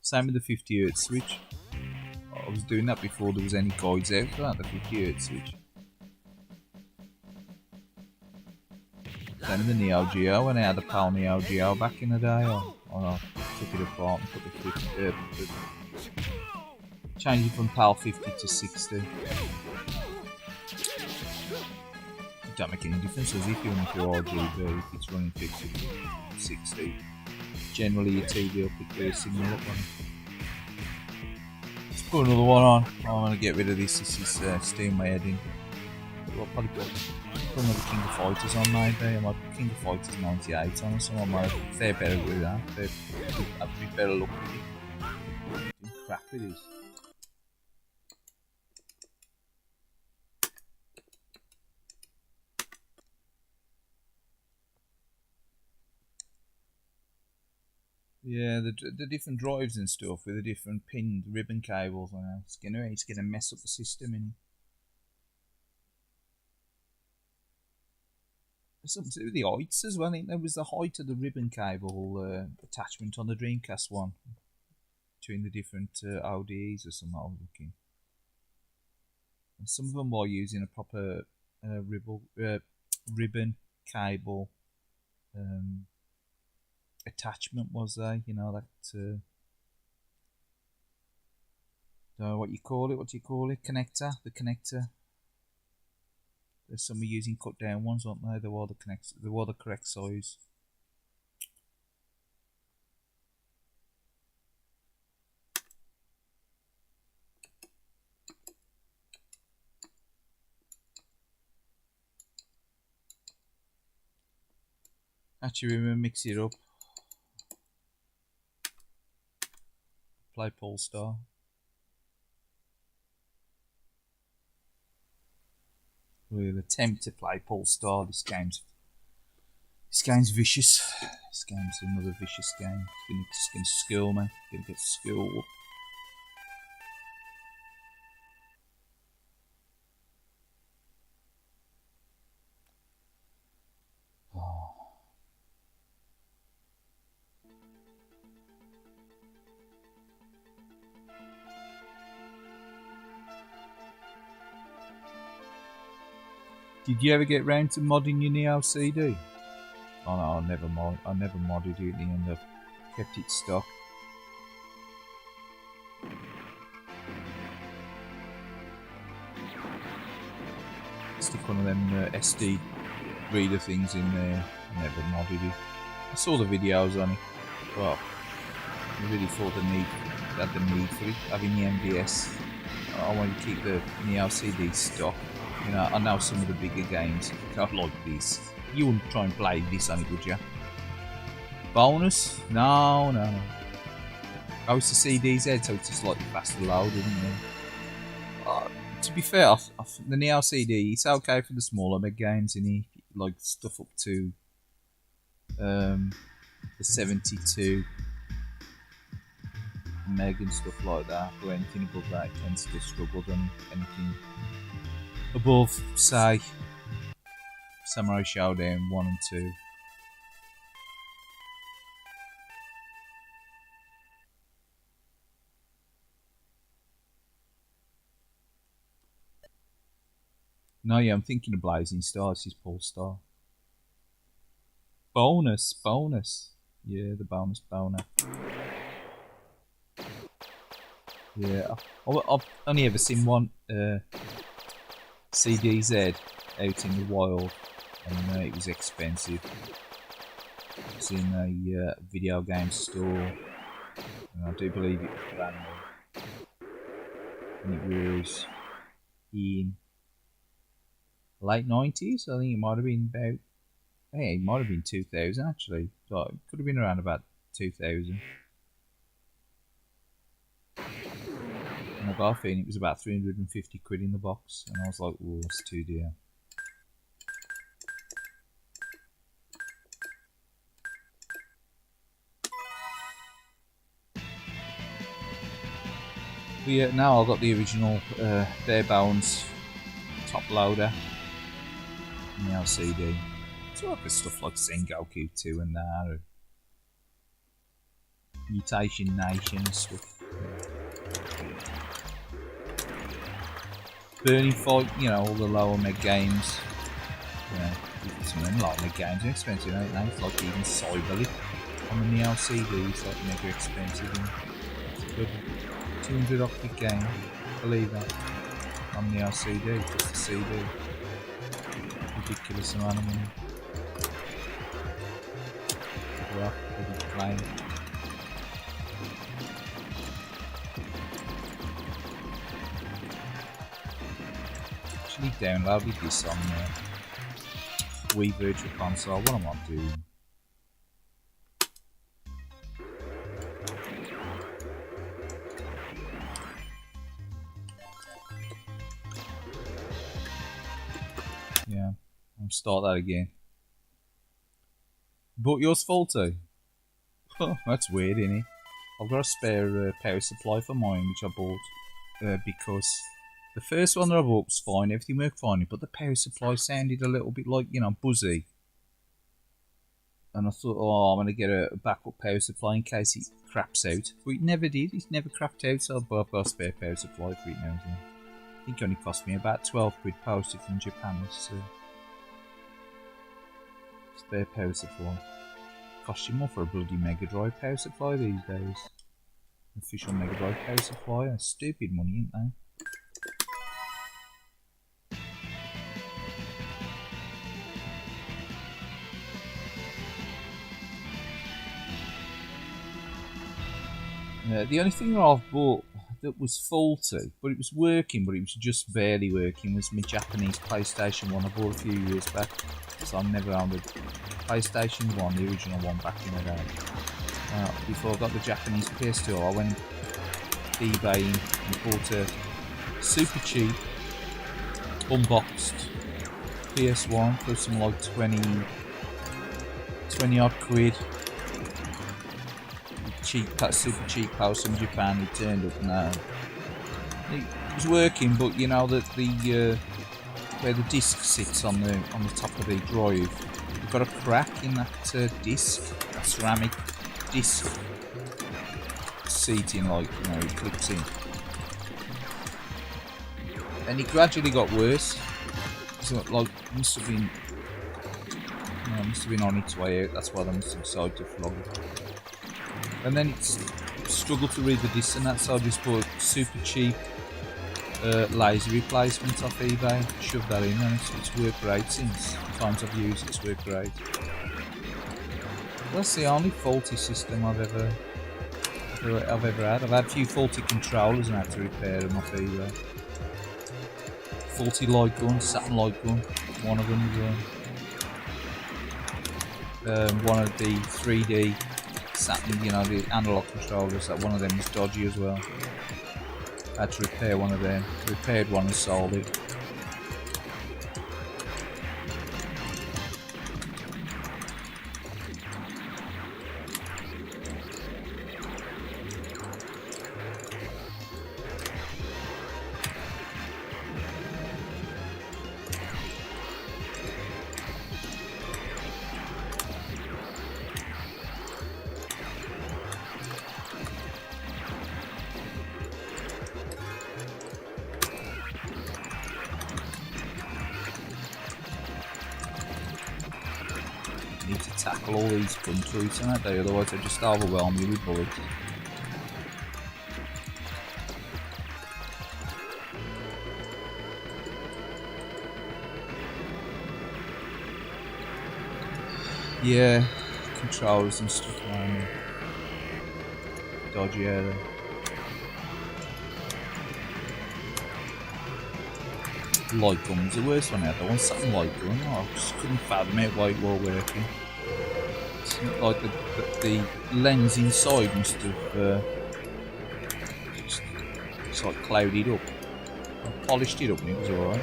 Same with the 50Hz switch. I was doing that before there was any guides out for that, the 50Hz switch. Then in the NEOGEO, when I had a PAL NEOGEO back in the day, I took it apart and put changed it from PAL 50 to 60. It don't make any difference, does it, if you run through RGB, if it's running 50 to 60. Generally your TV will pick the signal up on it. Let's put another one on. I want to get rid of this. This is stealing my head in. I'll probably put another King of Fighters on maybe. I might put King of Fighters 98 on or something. I might fare better with that. I'd be better look with it. Crap it is. Yeah, the different drives and stuff with the different pinned ribbon cables. It's gonna mess up the system. Innit? There's something to do with the heights as well. I think there was the height of the ribbon cable attachment on the Dreamcast one between the different ODEs or something. I was looking, and some of them were using a proper ribbon cable. Attachment was there, you know, that what do you call it? Connector, the connector. There's some using cut down ones, aren't they? They were the correct size. Actually, we mix it up. Play Polestar. We'll attempt to play Polestar. This game's vicious. This game's another vicious game. It's gonna school me. It's gonna get schooled. Did you ever get round to modding your Neo CD? Oh no, I never modded it in the end. I've kept it stock. Stick one of them SD reader things in there. I never modded it. I saw the videos on it. Well, I really thought had the need for it, having the MDS. I want to keep the Neo CD stock. You know, I know some of the bigger games can't like this. You wouldn't try and play this on it, would you? Bonus? No. Oh, it's the CDZ, so it's just slightly faster load, isn't it? To be fair, the Neo CD, it's okay for the smaller big games, innit? Like stuff up to the 72 meg and stuff like that. But anything above that tends to struggle than anything above, say, Samurai Showdown 1 and 2. No, yeah, I'm thinking of Blazing Star. This is Polestar. Bonus. Yeah, the bonus boner. Yeah, I've only ever seen one CDZ out in the wild, and it was expensive. It was in a video game store, and I do believe it was brand new. And it was in late 90s. I think it might have been about, it might have been 2000 actually. So it could have been around about 2000. And I got a feeling it was about 350 quid in the box, and I was like, oh, it's too dear. But yeah, now I've got the original bare bones top loader in the LCD. So I've got stuff like Sengoku 2 and that, or Mutation Nation and stuff. Burning Fight, you know, all the lower meg games. You know, Some lot of the games are expensive, aren't they? It's like even Cyberly on the Neo CD is like mega expensive. And it's a good 200 off the game, believe that, on the LCD, just the CD. Ridiculous amount of money. Rock, bloody plane. Actually downloaded this on Wii Virtual Console. What am I doing? Yeah, I'll start that again. But yours faulty. Oh, that's weird, isn't it? I've got a spare power supply for mine, which I bought because the first one that I bought was fine, everything worked fine, but the power supply sounded a little bit like, you know, buzzy. And I thought, oh, I'm going to get a backup power supply in case it craps out. But it never did, it never crapped out, so I've got a spare power supply for it now as well. I think it only cost me about 12 quid posted from Japan, this spare power supply. Cost you more for a bloody Mega Drive power supply these days. Official Mega Drive power supply, that's stupid money, ain't they? The only thing that I've bought that was faulty, but it was working, but it was just barely working, was my Japanese PlayStation 1 I bought a few years back. So I've never owned a PlayStation 1, the original one back in the day. Before I got the Japanese PS2, I went eBay and bought a super cheap, unboxed PS1 for some like 20 odd quid. Cheap, that super cheap house in Japan. It turned up now. It was working, but you know that the where the disc sits on the top of the drive, you've got a crack in that disc, a ceramic disc seating, like, you know, it clips in. And it gradually got worse. So like must have been on its way out. That's why they must have decided to flog it. And then it struggled to read the disc, and that's how I just bought super cheap laser replacement off eBay, shoved that in, and it's worked great since. The times I've used it, it's worked great. That's the only faulty system I've ever had. I've had a few faulty controllers and I had to repair them off eBay. Faulty light gun, Saturn light gun, one of them as well. One of the 3D Saturn, you know, the analog controllers, that one of them was dodgy as well. I had to repair one of them. Repaired one and sold it. Need to tackle all these countries, don't they? Otherwise they just overwhelm you with bullets. Yeah, controllers and stuff around me. Dodgy area. Light gun was the worst one out. I want something light gun. Oh, I just couldn't fathom it while it were working. It's not like the lens inside must have just like clouded up. I polished it up and it was alright.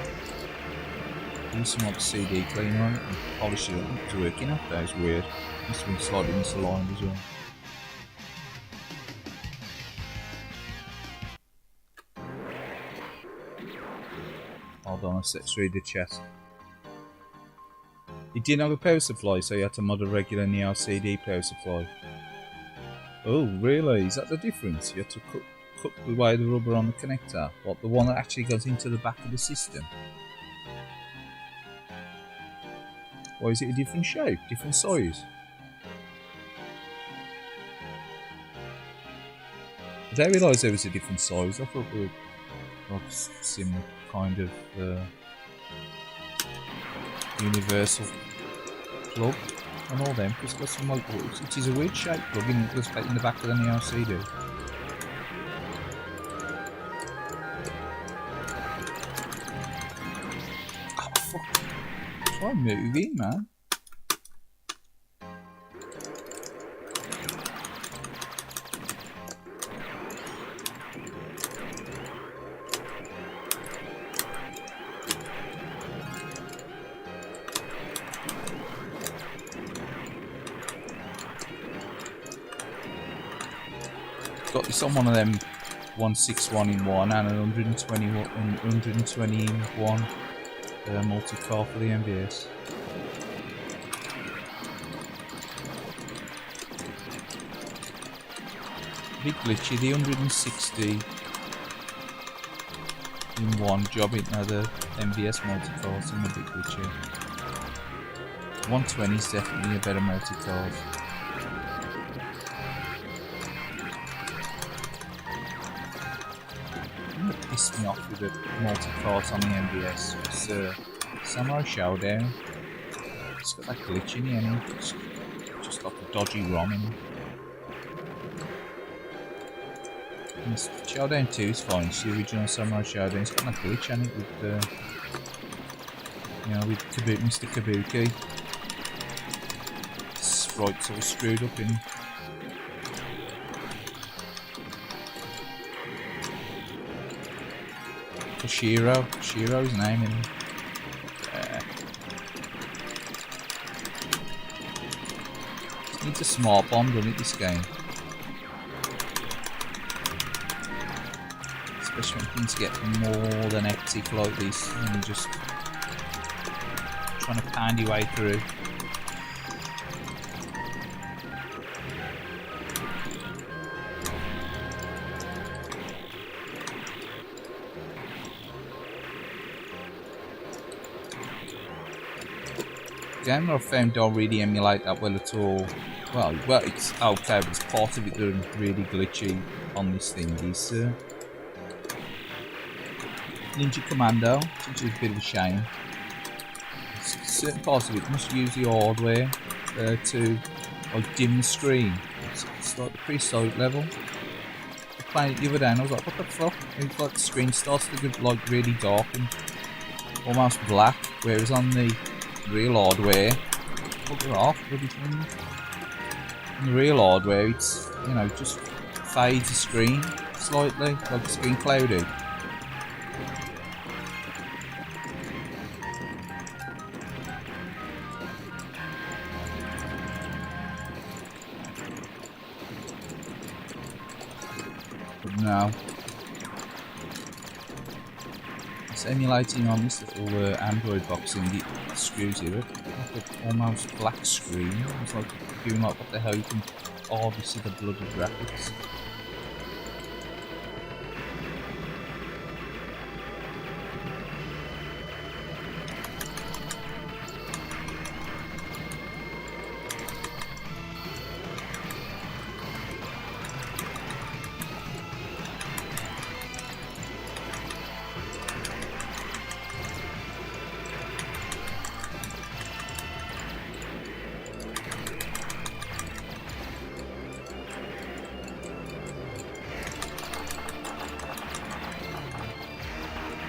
Used some like CD cleaner on it and polished it up. It was working up. That was weird. Must have been slightly misaligned as well. Hold on, let's read the chat. It didn't have a power supply, so you had to mod a regular Neo CD power supply. Oh, really? Is that the difference? You had to cut away the rubber on the connector? What, the one that actually goes into the back of the system? Why is it a different shape, different size? I didn't realise there was a different size. I thought they were like similar kind of universal plug and all them. It's got some like, it is a weird shape plug in it, looks like in the back of the NEOGEO. Oh fuck! Try moving, man. Got this on one of them 161 in one and an 120 in one multi-core for the MVS. Bit glitchy, the 160 in one job it now the MVS multi-core, so a bit glitchy. 120 is definitely a better multi-core. Pissed me off with the multi-cores on the MVS. It's Samurai Showdown. It's got that glitch in the end. It's just got the dodgy ROM in it. And Showdown 2 is fine. It's the original Samurai Showdown. It's got that glitch in it with you know, with Mr. Kabuki. The sprites all screwed up in. Shiro's name in needs a smart bomb, doesn't it, this game? Especially when things get more than hectic like this and you're just trying to pound your way through. The game that I found don't really emulate that well at all. Well, it's okay, but it's part of it that really glitchy on this thing is Ninja Commando, which is a bit of a shame. Certain parts of it must use the hardware to like dim the screen. It's like the prehistoric level. I played it the other day and I was like, what the fuck? It's like the screen starts to get like really dark and almost black, whereas on the real hardware, fuck it off, bloody thing. On the real hardware, it's, you know, just fades the screen slightly, like the screen cloudy. But no. It's emulating on this little Android box and it screws it up. Like an almost black screen. It's like doing like what the hell you can obviously the bloody graphics.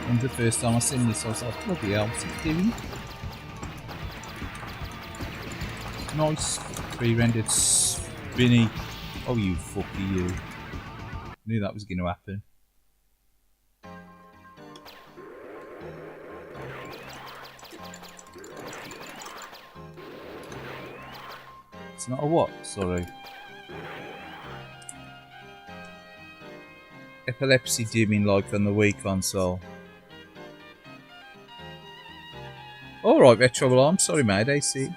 And the first time I seen this I was like, bloody hell, what's it doing? Nice pre-rendered spinny. Oh you fucky you. Knew that was going to happen. It's not a what? Sorry. Epilepsy dimming like on the Wii console. Alright, Retro Alarm. Sorry, mate. AC.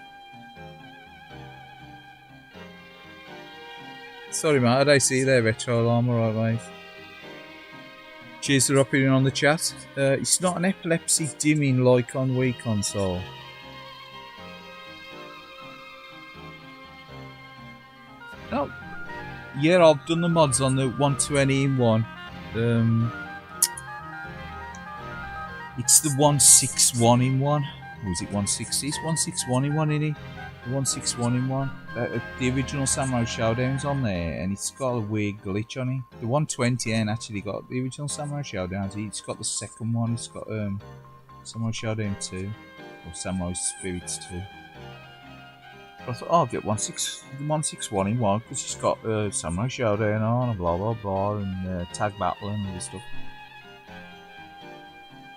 Sorry, mate. I don't see you there, Retro Alarm. Alright, mate. Cheers for dropping in on the chat. It's not an epilepsy dimming like on Wii console. Yeah, I've done the mods on the 120 in one. It's the 161 in one. Or is it 160? It's 161 in one, isn't it? The 161 in one. The original Samurai Showdown's on there, and it's got a weird glitch on it. The 120 ain't actually got the original Samurai Showdowns. It's got the second one. It's got Samurai Showdown 2 or Samurai Spirits 2. But I thought, oh, I'll get 161 in one because it's got Samurai Showdown on and blah blah blah and tag battle and all this stuff.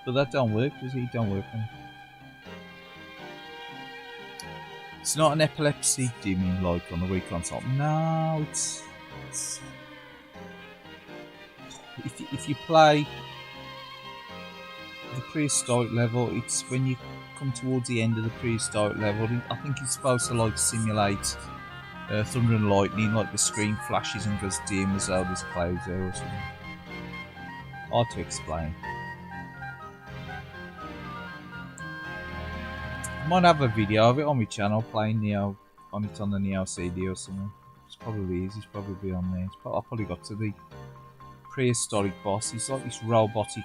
But that don't work, does it? It don't work. It's not an epilepsy demon like on the Wii console. No, it's if you play the prehistoric level, it's when you come towards the end of the prehistoric level. I think it's supposed to like simulate thunder and lightning, like the screen flashes and goes dim as though there's clouds there or something. Hard to explain. I might have a video of it on my channel playing Neo on it on the Neo CD or something. It's probably is. It's probably on there. I probably got to the prehistoric boss. He's like this robotic.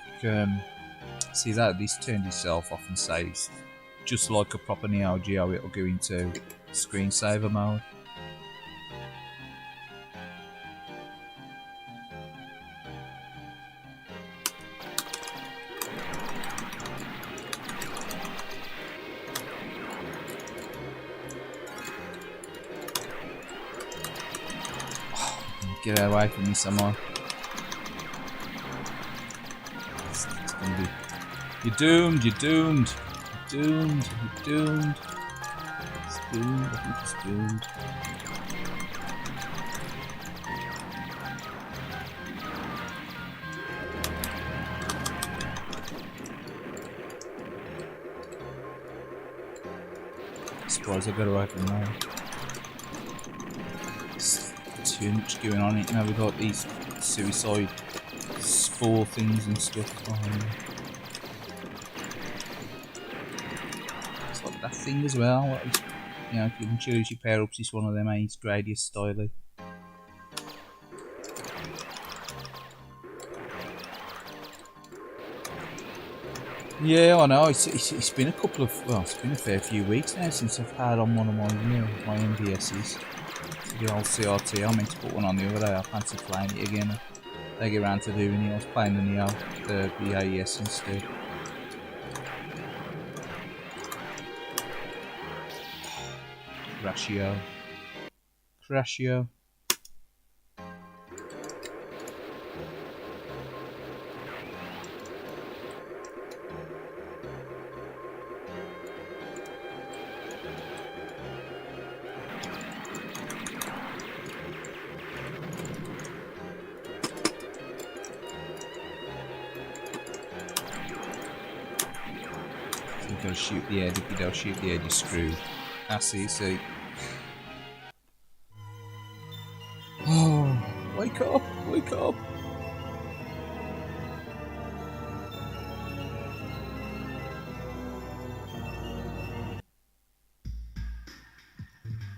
See that this turned itself off and saves, just like a proper NEOGEO. It'll go into screensaver mode. Get away from me, someone. It's gonna be. You're doomed. You're doomed. You're doomed. You're doomed. It's doomed. I think it's doomed. Surprised I got away from that. Too much going on, you know, we've got these suicide spore things and stuff. It's like that thing as well. What is, you know, if you can choose your pair ups, it's one of them aids Gradius style. Yeah, I know. It's been a couple of it's been a fair few weeks now since I've had on one of my my MDSs. The old CRT, I meant to put one on the other day. I fancy playing it again. They get around to doing it. I was playing the Neo, the AES instead. Crashio. Go shoot the head. If you don't shoot the head, you're screwed. I see. Oh, wake up! Wake up!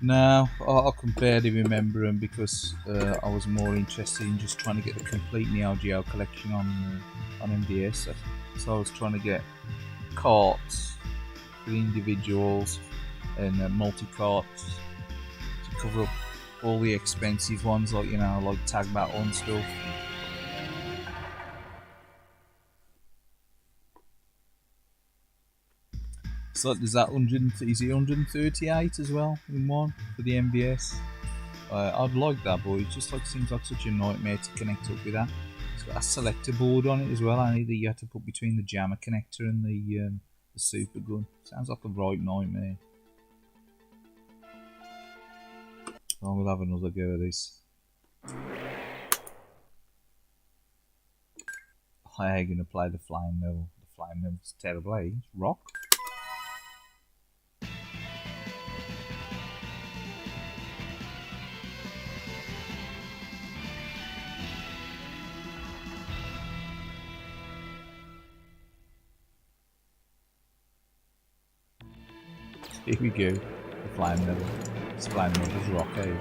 No, I can barely remember them because I was more interested in just trying to get the complete NEOGEO collection on MDS. So I was trying to get carts for the individuals and multi-carts to cover up all the expensive ones, like, you know, like tag battle and stuff. So there's that is it 138 as well in one for the MBS? I'd like that, but it just like seems like such a nightmare to connect up with that. It's got a selector board on it as well, and that you have to put between the jammer connector and the super gun. Sounds like a right nightmare. Oh, we'll have another go at this. I ain't gonna play the flying level. The flying level's terrible, eh? It's rock. Here we go. The flying level. This flying level's rock, eh?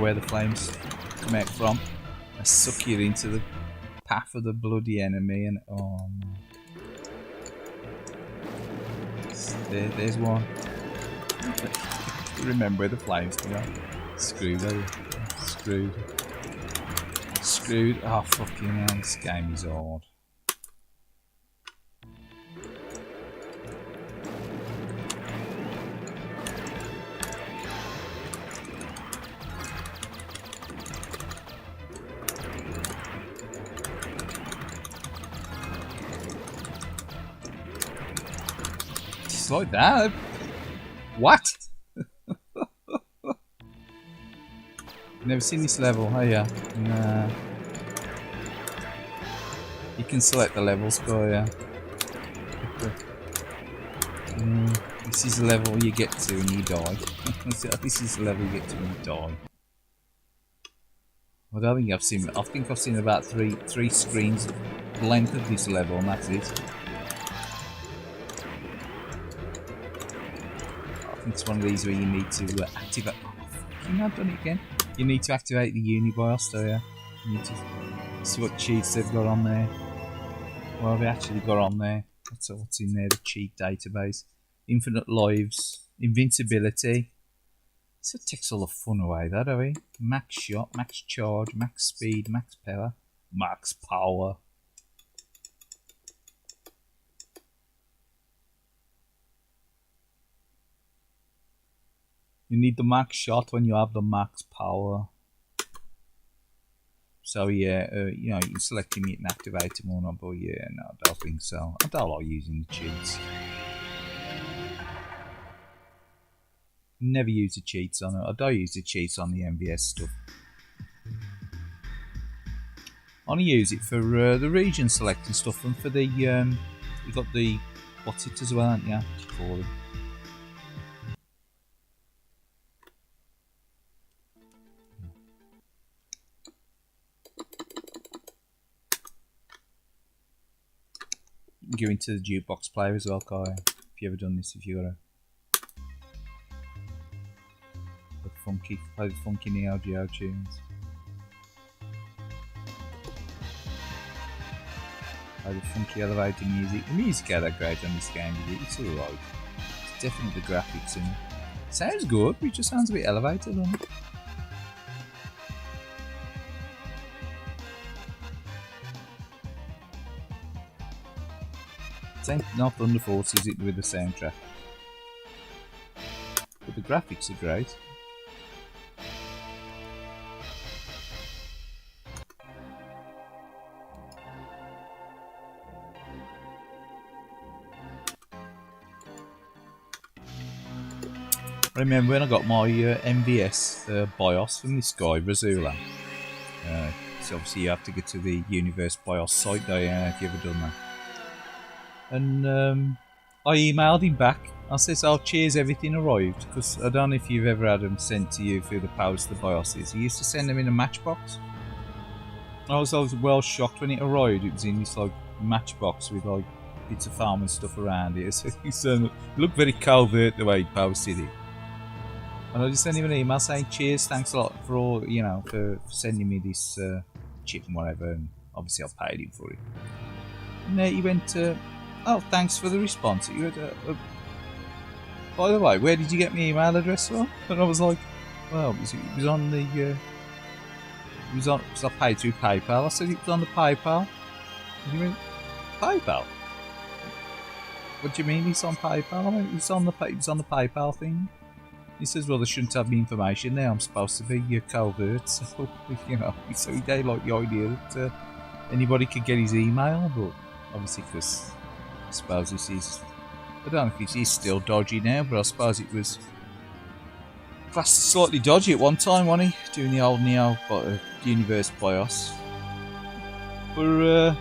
where the flames come out from. They suck you into the path of the bloody enemy, and oh man. There's one. Remember where the flames come out. Screwed, are you? Screwed. Screwed. Oh fucking hell, this game is hard. Just like that? What? Never seen this level, have ya? Nah. You can select the levels, go, yeah. This is the level you get to when you die. This is the level you get to when you die. I don't think I've seen. I think I've seen about three screens length of this level, and that's it. I think it's one of these where you need to activate. Oh, fucking, I've done it again. You need to activate the uni-BIOS, so yeah. You need to see what cheats they've got on there. What have they actually got on there? That's what's in there, the cheat database. Infinite lives, invincibility. So it takes all the fun away, that, are we? Max shot, max charge, max speed, max power. Max power. You need the max shot when you have the max power. So yeah, you know, you can select him and activate him or not, but yeah, no, I don't think so. I don't like using the cheats. Never use the cheats on it. I don't use the cheats on the MVS stuff. I only use it for the region selecting stuff and for the you've got the what's it as well, haven't you? What do you call it? You can go into the jukebox player as well, Kai. If you ever done this, if you got a play the funky NEOGEO tunes. Play the funky elevator music. The music ain't that great on this game, is it? It's alright. It's definitely the graphics and it sounds good, but it just sounds a bit elevated, doesn't it? It ain't not Thunder Force, is it, with the soundtrack? But the graphics are great. I remember when I got my MVS BIOS from this guy, Razula. So obviously you have to get to the Universe BIOS site, though, if you've ever done that. And I emailed him back. I said, "Oh, cheers, everything arrived." Because I don't know if you've ever had them sent to you through the post, the BIOSes. He used to send them in a matchbox. I was well shocked when it arrived. It was in this like matchbox with like bits of farm and stuff around it. So it looked very covert the way he posted it. And I just sent him an email saying, "Cheers, thanks a lot for all, you know, for sending me this chip and whatever." And obviously I paid him for it. And he went, "Oh, thanks for the response." He went, "By the way, where did you get my email address from?" And I was like, "Well, it was on the, it was on, because I paid through PayPal." I said it was on the PayPal. And he went, "PayPal? What do you mean it's on PayPal?" I went, "It was on the PayPal thing." He says, "Well, they shouldn't have the information there. I'm supposed to be your covert." So, you know, so he gave like the idea that anybody could get his email, but obviously because I suppose this is, I don't know if it is still dodgy now, but I suppose it was classed as slightly dodgy at one time, wasn't he? Doing the old Neo Universe BIOS. But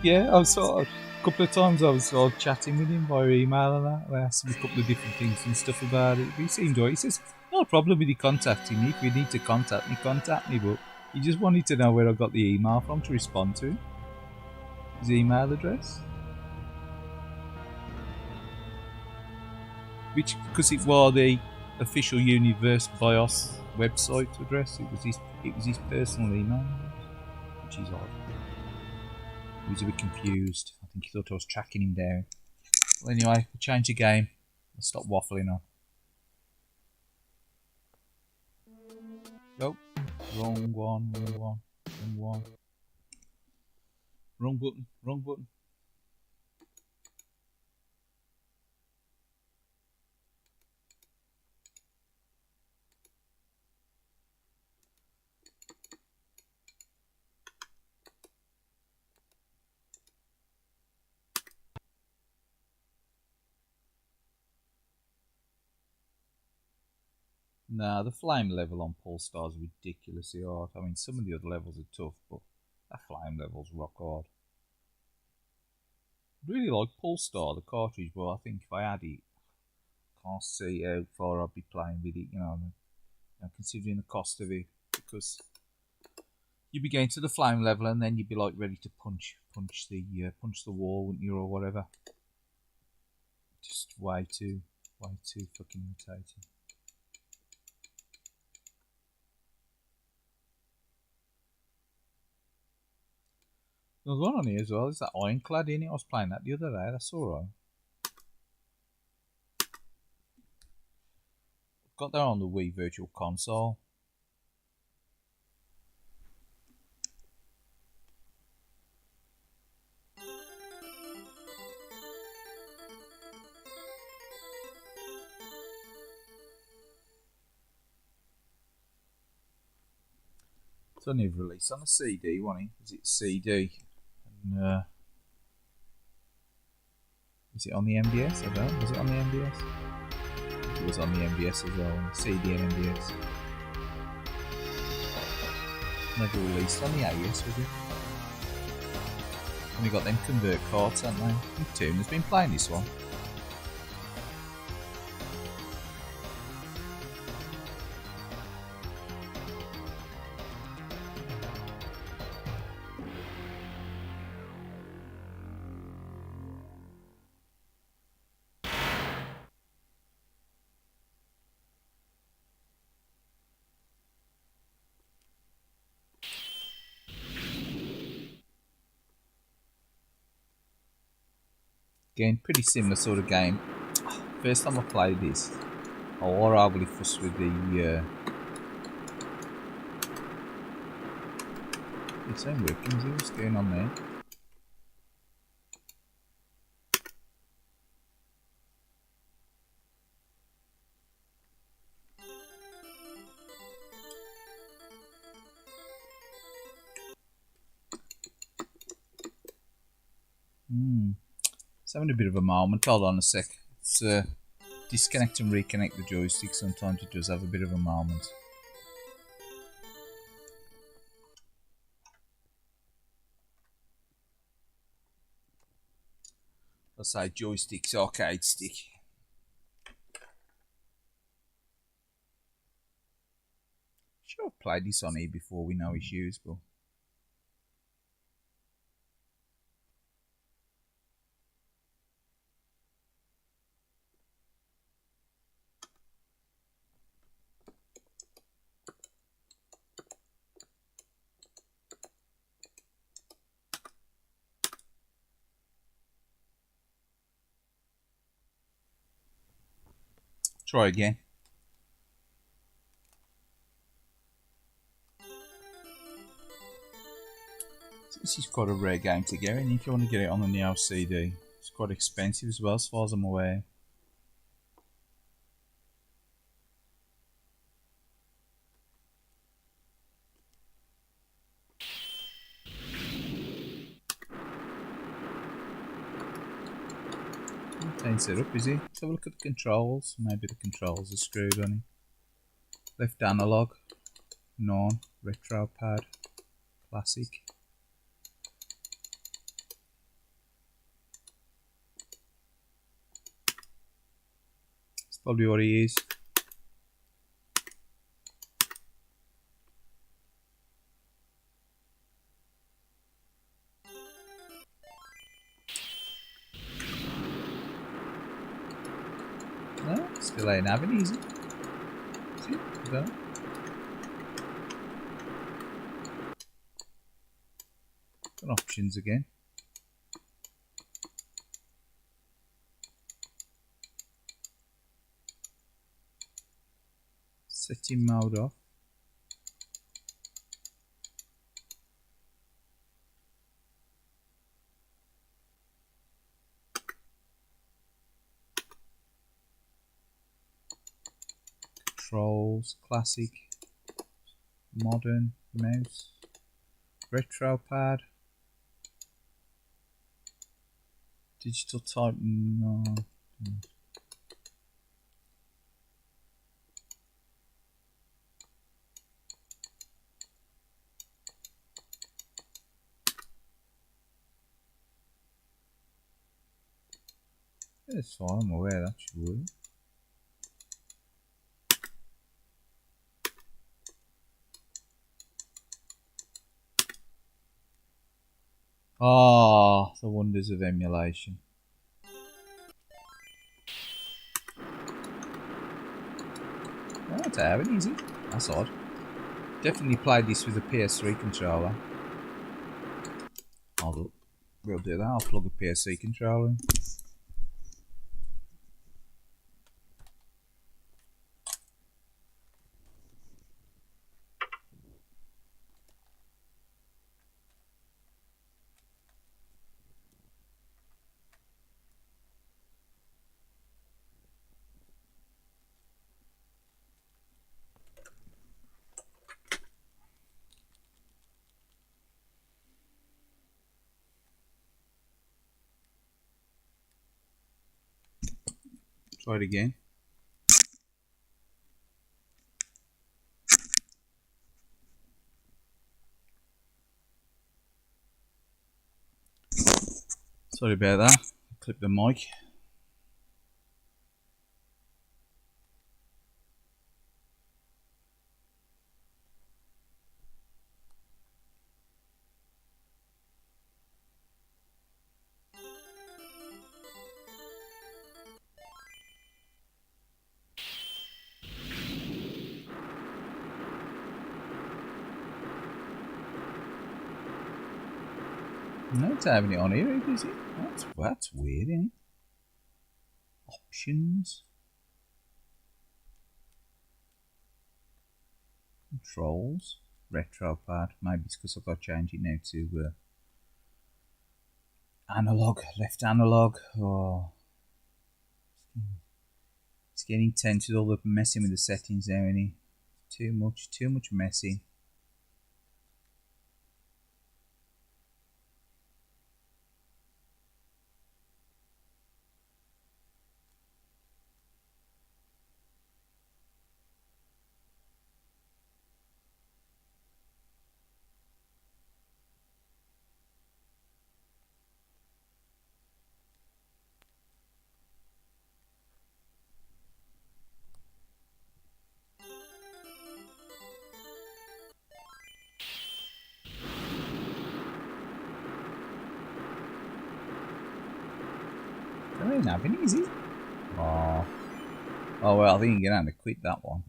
yeah, I was sort of, a couple of times I was sort of chatting with him via email and that. I asked him a couple of different things and stuff about it. But he seemed alright. He says, "No problem with you contacting me. If you need to contact me, contact me." But he just wanted to know where I got the email from to respond to. His email address. Which, because it was the official Universe BIOS website address. It was his personal email, which is odd. He was a bit confused. I think he thought I was tracking him down. Well, anyway, we'll change the game. I'll stop waffling on. Nope. Wrong one, wrong one, wrong one. Wrong button, wrong button. Nah, the flame level on Polestar is ridiculously hard. I mean, some of the other levels are tough, but that flame level's rock hard. I really like Polestar, the cartridge, but I think if I had it, I can't see how far I'd be playing with it, considering the cost of it, because you'd be going to the flame level and then you'd be like ready to punch the wall, wouldn't you, or whatever. Just way too fucking irritating. There's one on here as well. There's that ironclad in it. I was playing that the other day. That's alright. Got that on the Wii Virtual Console. It's only released on a CD, wasn't it? Is it CD? And, is it on the MBS? I don't know. Was it on the MBS? It was on the MBS as well. CD and MBS. Never released on the AES, was it? Only got them convert cards, haven't they? I think Toon has been playing this one. Again, pretty similar sort of game. First time I played this, I was horribly fussed with the same workings. What's going on there? It's having a bit of a moment. Hold on a sec. Let's disconnect and reconnect the joystick. Sometimes it does have a bit of a moment. I'll say joystick's arcade stick. Sure, I've played this on here before. We know issues, but. Try again. This is quite a rare game to get in if you want to get it on the Neo CD. It's quite expensive as well, as far as I'm aware. Ain't set up, is he? Let's have a look at the controls. Maybe the controls are screwed on him. Left analog, none, retro pad, classic. That's probably what he is. No, still ain't having easy. See? I don't know. Got options again. Setting mode off. Controls, classic, modern, mouse, retro pad, digital type, no. It's fine, I'm aware that should work. Ah, the wonders of emulation. Oh, that's how it is, that's odd. Definitely played this with a PS3 controller. We'll do that, I'll plug a PS3 controller in. Try it again. Sorry about that. Clip the mic. No, it's having it on here, is it? That's weird, isn't it? Options. Controls. Retro pad. Maybe it's because I've got to change it now to analog. Left analog. Oh. It's getting intense with all the messing with the settings now, isn't it? Too much messing. I don't have any, is it? Oh. Oh well, I think you're going to have to quit that one.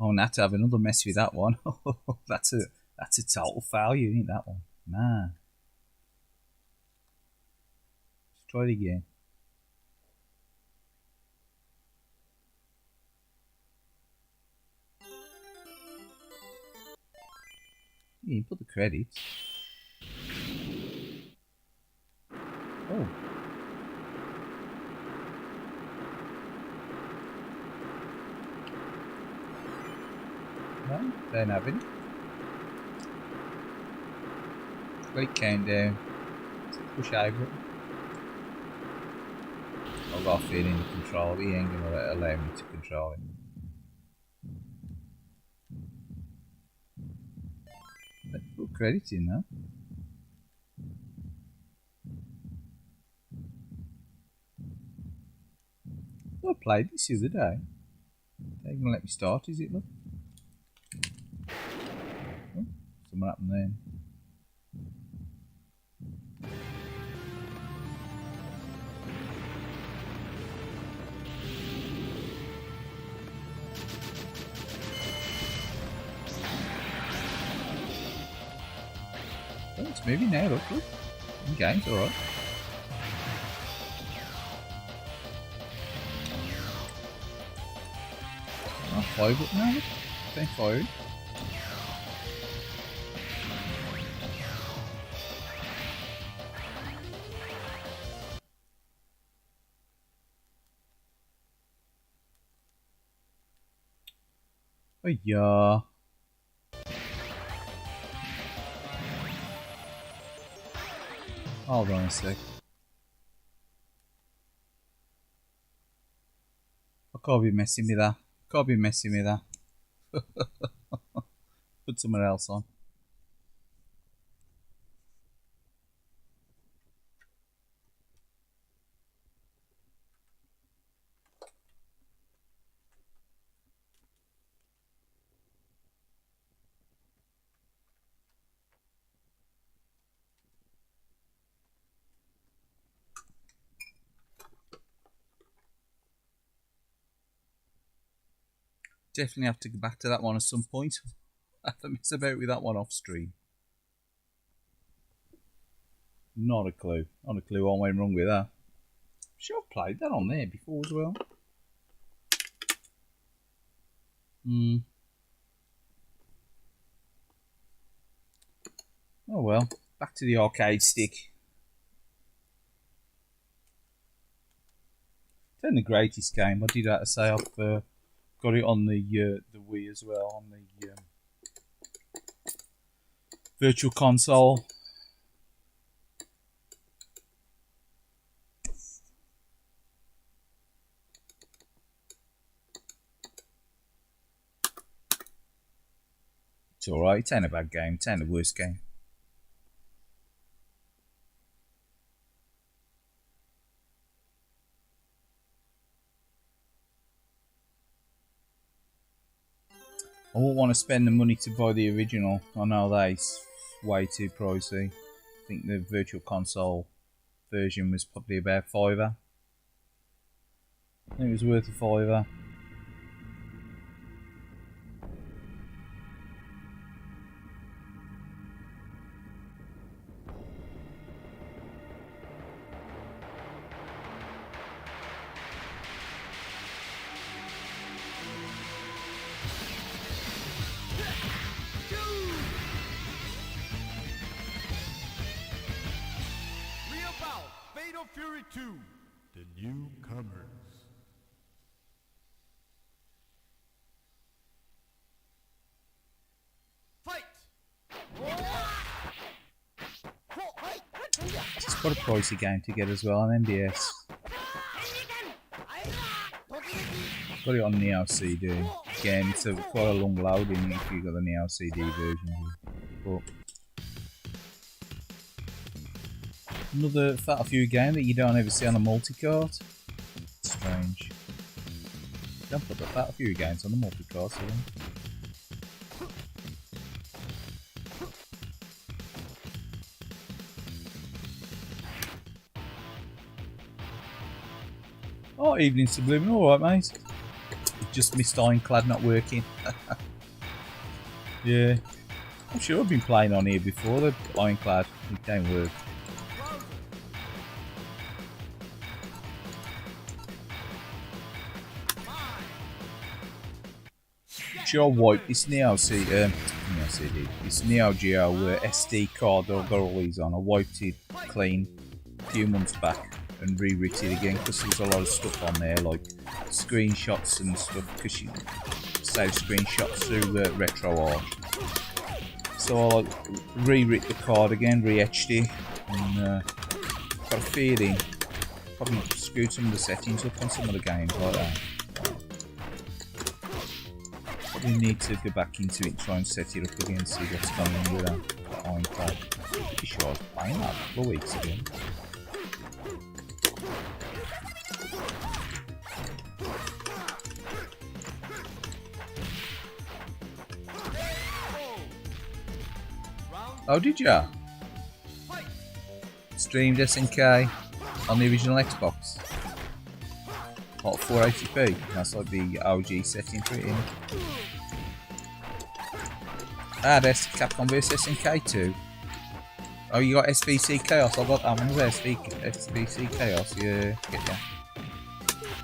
Oh, and I have to have another mess with that one. that's a total failure, isn't it, that one? Nah. Let's try it again. Yeah, you put the credits. Oh. No, don't have any. Great countdown. Push over it. I've got a feeling the control, he ain't going to allow me to control it. Let's put credits in now. I played this the other day. They're going to let me start, is it, look? Oh, something happened then. Oh, it's moving now, look. In game's alright. Oh, 5 up now, look. Staying firing. Oh yeah. Hold on a sec. I can't be messing with that. Can't be messing with that. Put someone else on. Definitely have to go back to that one at some point. I have to mess about with that one off stream. Not a clue. Not a clue what went wrong with that. I'm sure I've played that on there before as well. Oh well. Back to the arcade stick. It's ain't the greatest game. I did have to say I've got it on the Wii as well, on the Virtual Console. It's alright, it ain't a bad game, it ain't the worst game. I won't want to spend the money to buy the original. I know that's way too pricey. I think the Virtual Console version was probably about £5. I think it was worth a £5. Fury 2, the newcomers. Fight! It's quite a pricey game to get as well on MBS. Got it on Neo CD. Again, it's quite a long loading if you've got the Neo CD version. But another Battlefield game that you don't ever see on a multicart. Strange. Don't put the Battlefield games on the multicart, so then. Oh, evening Subliminal, alright mate. Just missed Ironclad not working. Yeah. I'm sure I've been playing on here before, the Ironclad. It don't work. Sure wipe this NeoGeo SD card that I've got all these on. I wiped it clean a few months back and rewrit it again because there's a lot of stuff on there like screenshots and stuff because you save screenshots through RetroArch. So I rewrit the card again, re-etched it, and got a feeling probably screwed some of the settings up on some of the games like that. We need to go back into it and try and set it up again, see what's going on with that Ironclad. Pretty sure I was playing that a couple of weeks ago. Oh, did ya? Streamed SNK on the original Xbox. What, 480p? That's like the OG setting for it in. Ah, that's Capcom vs SNK 2. Oh, you got SVC Chaos. I got that one. SVC Chaos. Yeah, get ya.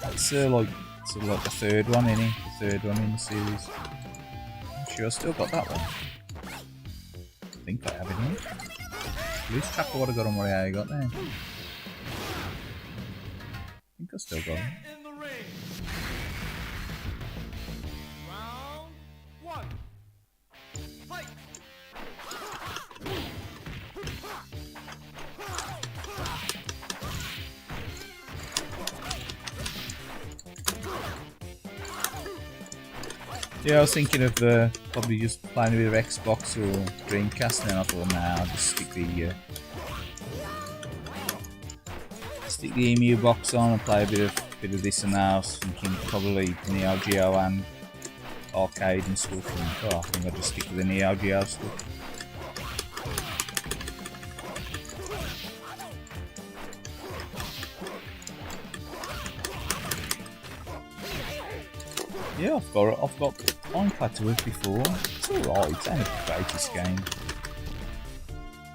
It's like sort of like the third one, isn't it? The third one in the series. I'm sure I still got that one. I think I have it here. Lose track of what I got and what I got there. I think I still got it. In the ring. Round 1. Fight. Yeah, I was thinking of probably just playing a bit of Xbox or Dreamcast, and then I thought, nah, I'll just stick the EMU box on and play a bit of this and that. I was thinking probably NEOGEO and arcade and stuff, and I think I'll just stick with the NEOGEO stuff. Yeah, I've got iPad to work before. It's alright, it's only the greatest game.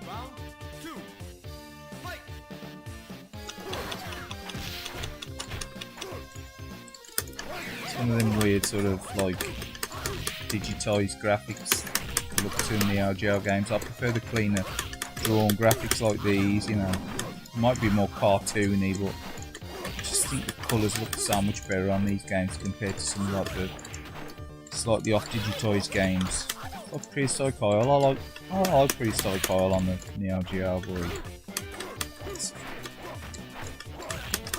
Round 2. Fight. It's one of them weird sort of like digitised graphics look to NEOGEO games. I prefer the cleaner drawn graphics like these, you know. Might be more cartoony, but I just think the colours look so much better on these games compared to some like the slightly off digitised games. Like Prehistoric Isle, I like Prehistoric Isle on the NEOGEO boy. I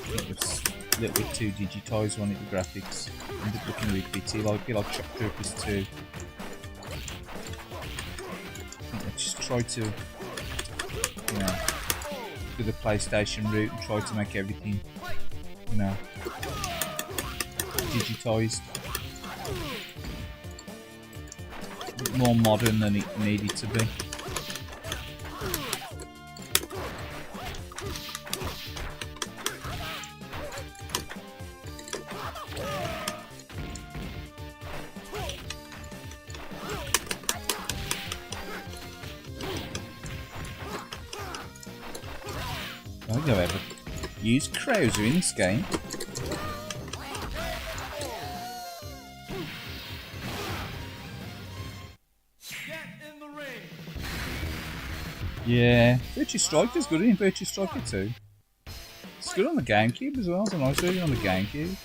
think it's a little bit too digitised on it, the graphics. End up looking a bit bitty, like Shock Troopers 2. I think they just try to, you know, do the PlayStation route and try to make everything, you know, digitised. A bit more modern than it needed to be. I don't think I've ever used Krauser in this game. Yeah, Virtua Striker's good in Virtua Striker 2. It's good on the GameCube as well, it's a nice version on the GameCube.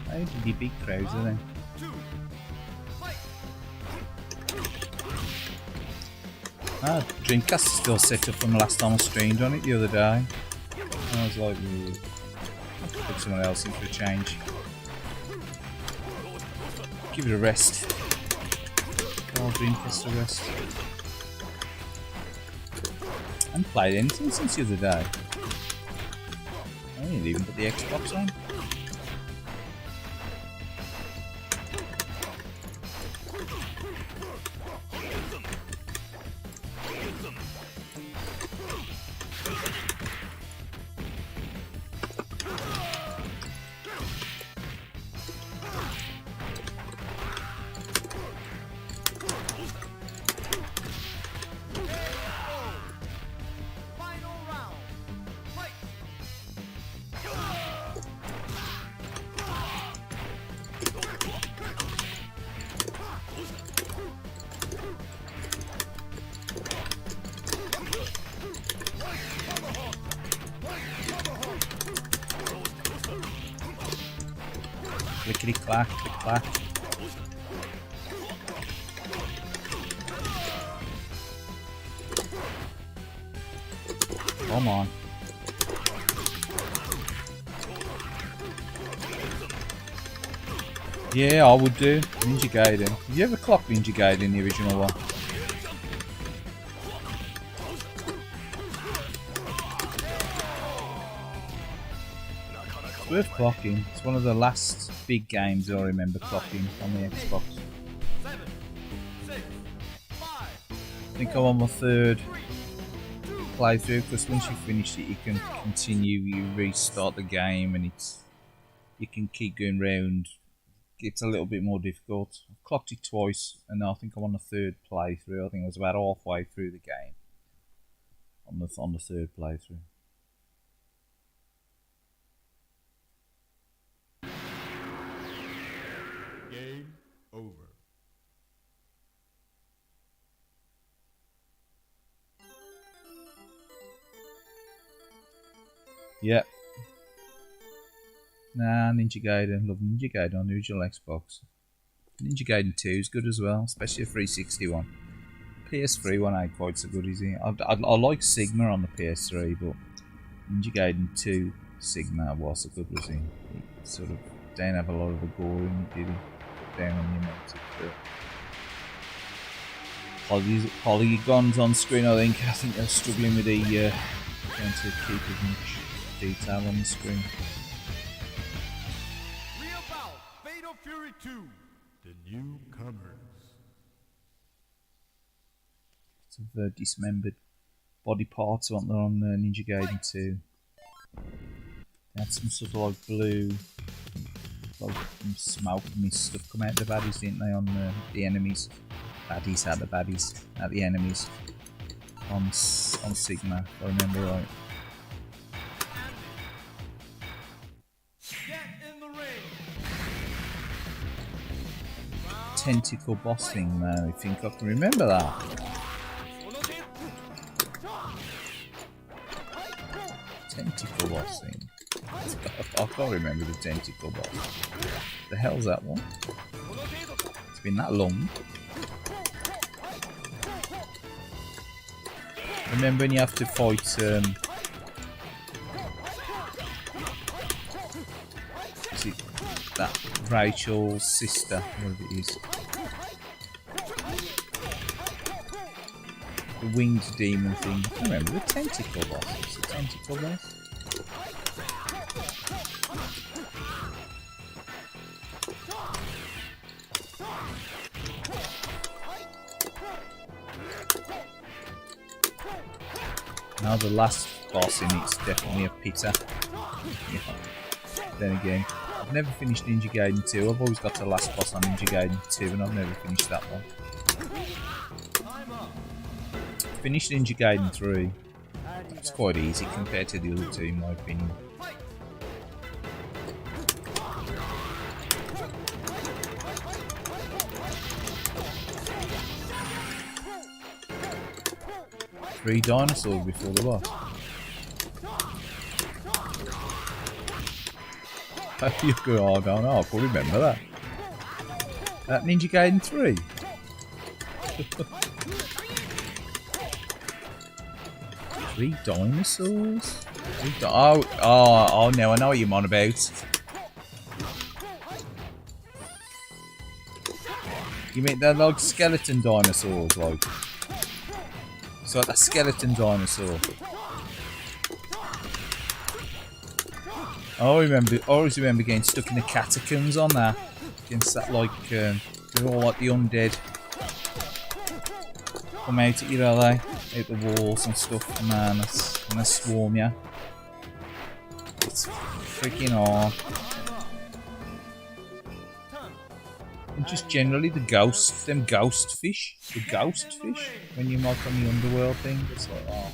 How did he beat Krauser then? Ah, Dreamcast is still set up from the last time I streamed on it the other day. And I was like, ooh, I'll put someone else in for a change. Give it a rest. Oh, Dreamcast a rest. I haven't played anything since the other day. I didn't even put the Xbox on. Clickety clack, click clack. Come on. Yeah, I would do. Ninja Gaiden. Have you ever clocked Ninja Gaiden, the original one? It's worth clocking. It's one of the last big games I remember clocking on the Xbox. 7, 6, 5, I think I'm on my third playthrough, because once you finish it you can continue, you restart the game and you can keep going round. It's a little bit more difficult. I've clocked it twice and I think I'm on the third playthrough. I think I was about halfway through the game on the third playthrough. game over. Yep. Nah, Ninja Gaiden. Love Ninja Gaiden on the original Xbox. Ninja Gaiden 2 is good as well, especially a 360 one. PS3 one ain't quite so good, is it? I like Sigma on the PS3, but Ninja Gaiden 2 Sigma was a good, was it? It sort of didn't have a lot of the gore in it, did it? Down on your mounted polygons on screen. I think they're struggling with the trying to keep as much detail on the screen. Reabout Fatal Fury 2. The newcomers. Some dismembered body parts on there on Ninja Gaiden 2. They had some sort of like blue, like smoke mist stuff come out the baddies, didn't they? On the enemies. Baddies at the baddies, at the enemies. On Sigma, if I remember right. Get in the ring. Tentacle boss thing, man. I think I can remember that. Tentacle boss thing. I can't remember the tentacle boss. The hell's that one? It's been that long. Remember when you have to fight is it that Rachel's sister, whatever it is. The winged demon thing. I remember the tentacle boss. It's the tentacle boss. Now the last boss in it's definitely a pizza. Yeah. Then again, I've never finished Ninja Gaiden 2. I've always got the last boss on Ninja Gaiden 2 and I've never finished that one. Finished Ninja Gaiden 3. It's quite easy compared to the other two in my opinion. Three dinosaurs before the boss. You go, oh, I don't know, I can't remember that. Ninja Gaiden 3. Three dinosaurs? Oh, no, I know what you're on about. You mean they're like skeleton dinosaurs, like? It's like a skeleton dinosaur. I always remember getting stuck in the catacombs on that. Against that, like, they're all like the undead. Come out at you, are they? Out the walls and stuff, man. And they swarm you. It's freaking hard. And just generally the ghost fish, when you might on the underworld thing, it's like, oh.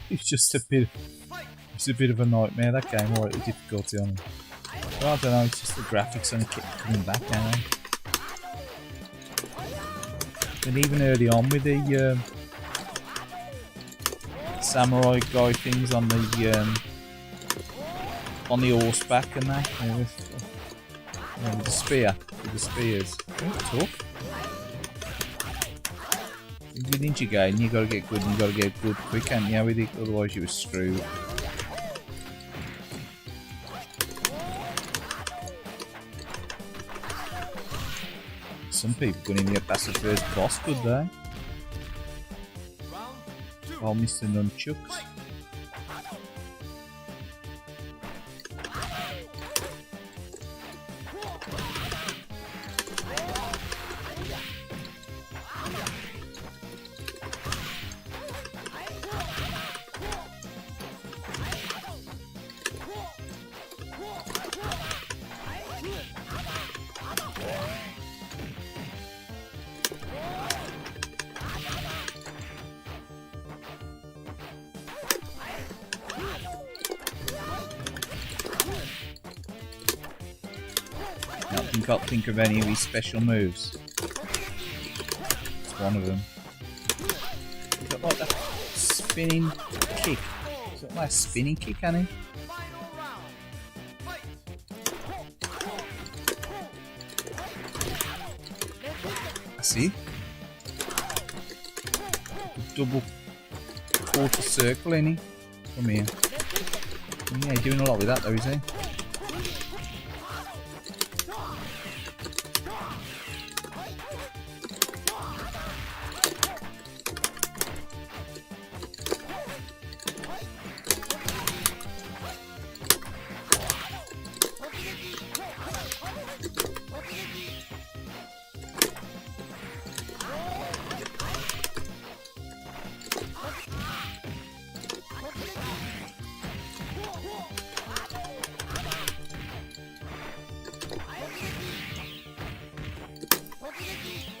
It's just a bit of a nightmare, that game, or the difficulty on it. But I don't know, it's just the graphics only keep coming back now. And even early on with the samurai guy things on the horseback and that, you know, with the spear, with the spears. Talk. With Ninja Gaiden, you gotta get good and you gotta get good quick, can't you? With it, otherwise you were screwed. Some people couldn't even get past the first boss, could they? Oh, Mr. Nunchucks. Can't think of any of his special moves. It's one of them. He's got like that spinning kick. He's got like a spinning kick, hasn't he? I see. Double quarter circle, ain't he? Come here. Yeah, he's doing a lot with that though, is he?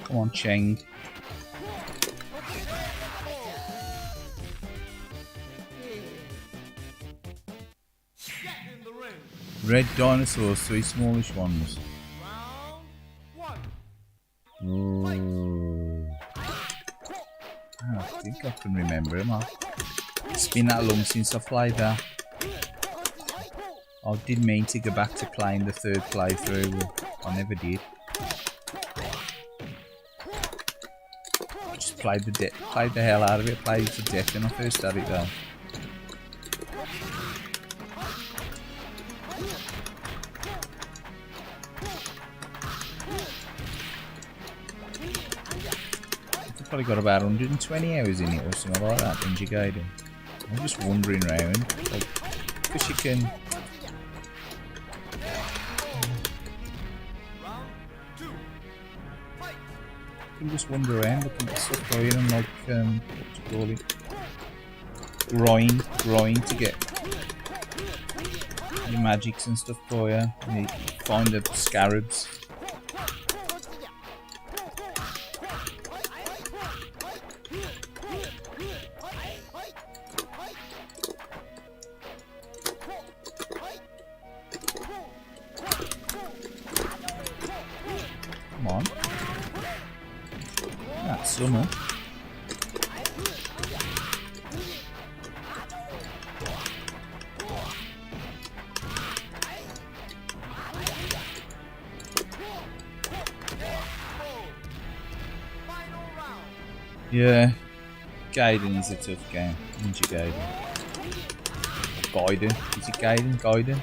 Come on, Cheng. Red dinosaurs, 3 smallish ones. Ooh. I think I can remember him. It's been that long since I played that. I did mean to go back to playing the 3rd playthrough, but I never did. I just played the hell out of it, played it to death when I first had it though. I've probably got about 120 hours in it or something like that, Ninja Gaiden. I'm just wandering around, like, because you can... You can just wander around looking at stuff going and like, what do you call it? Grind to get your magics and stuff for you. And you find the scarabs. Come on. That's summer. Yeah, Gaiden is a tough game. Ninja Gaiden. Gaiden. Is it Gaiden? Gaiden?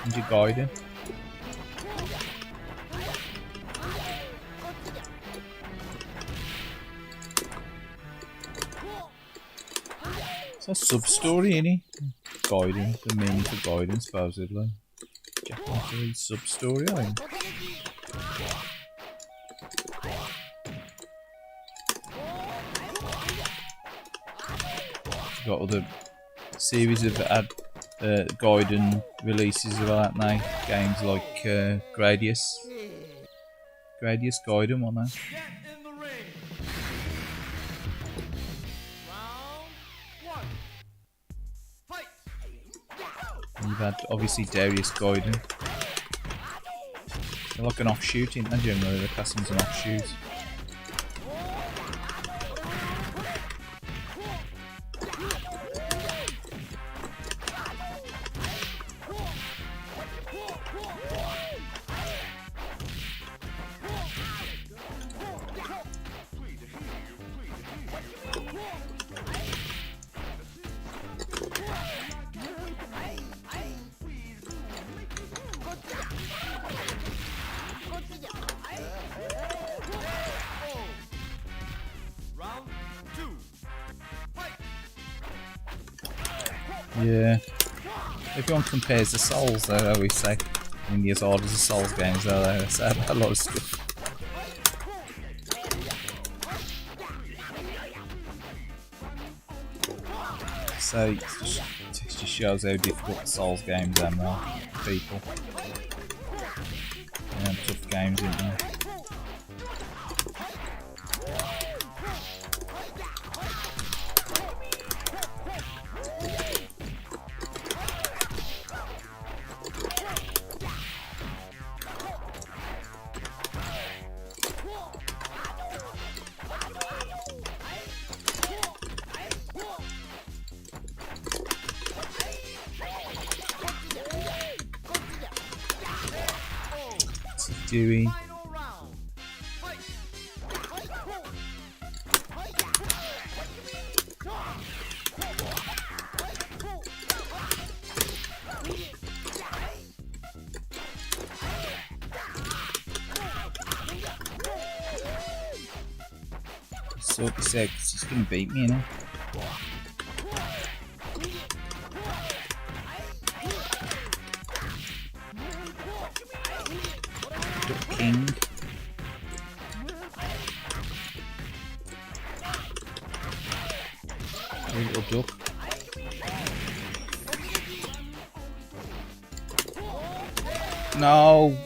Ninja Gaiden? It's a sub-story, isn't it? Gaiden. The meaning for Gaiden, supposedly. Japanese sub-story, I think. Got other series of Gaiden releases of that now. Games like Gradius Gaiden, wasn't there? And you've had obviously Darius Gaiden. They're like an offshoot, isn't they? Generally, the customs an offshoot. Yeah. Everyone compares the Souls, though, I always say. In the as hard as the Souls games, though, they say a lot of stuff. So it just shows how difficult the Souls games are now for people. Yeah, tough games, isn't they? Doing. So sick, he's gonna beat me, you know. King. A little duck. No!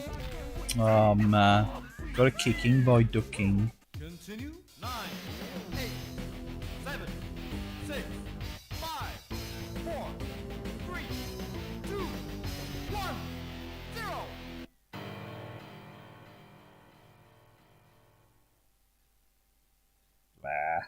Oh man. Got a kicking by ducking. Continue. 9, 8, 7, 6, 5, 4, 3, 2, 1, 0. Ah.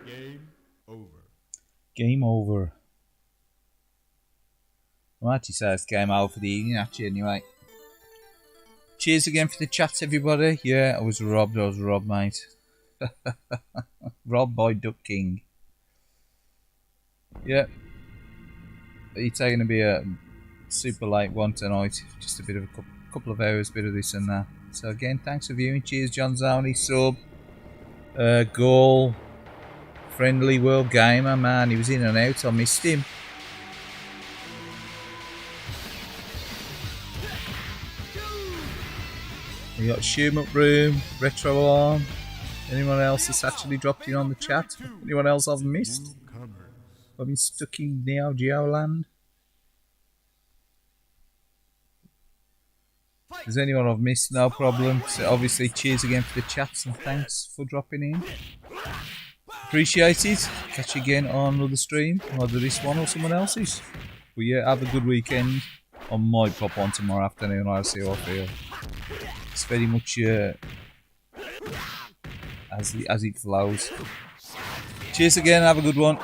Game over. Game over. Well, actually says game over for the evening, actually, anyway. Cheers again for the chat, everybody. Yeah, I was robbed, mate. Robbed by Duck King. Yeah. It's going to be a super late one tonight. Just a bit of a couple of hours, bit of this and that. So again, thanks for viewing. Cheers, John Zoni, sub. Goal. Friendly World Gamer, man. He was in and out. I missed him. We got Shoom Up Room, RetroArch. Anyone else that's actually dropped in on the chat? Anyone else I've missed? I've been stuck in NEOGEO land. If there's anyone I've missed, no problem. So obviously, cheers again for the chats and thanks for dropping in. Appreciate it. Catch you again on another stream, either this one or someone else's. But yeah, have a good weekend. I might pop on tomorrow afternoon. I'll see how I feel. It's very much as it flows. Cheers again. Have a good one.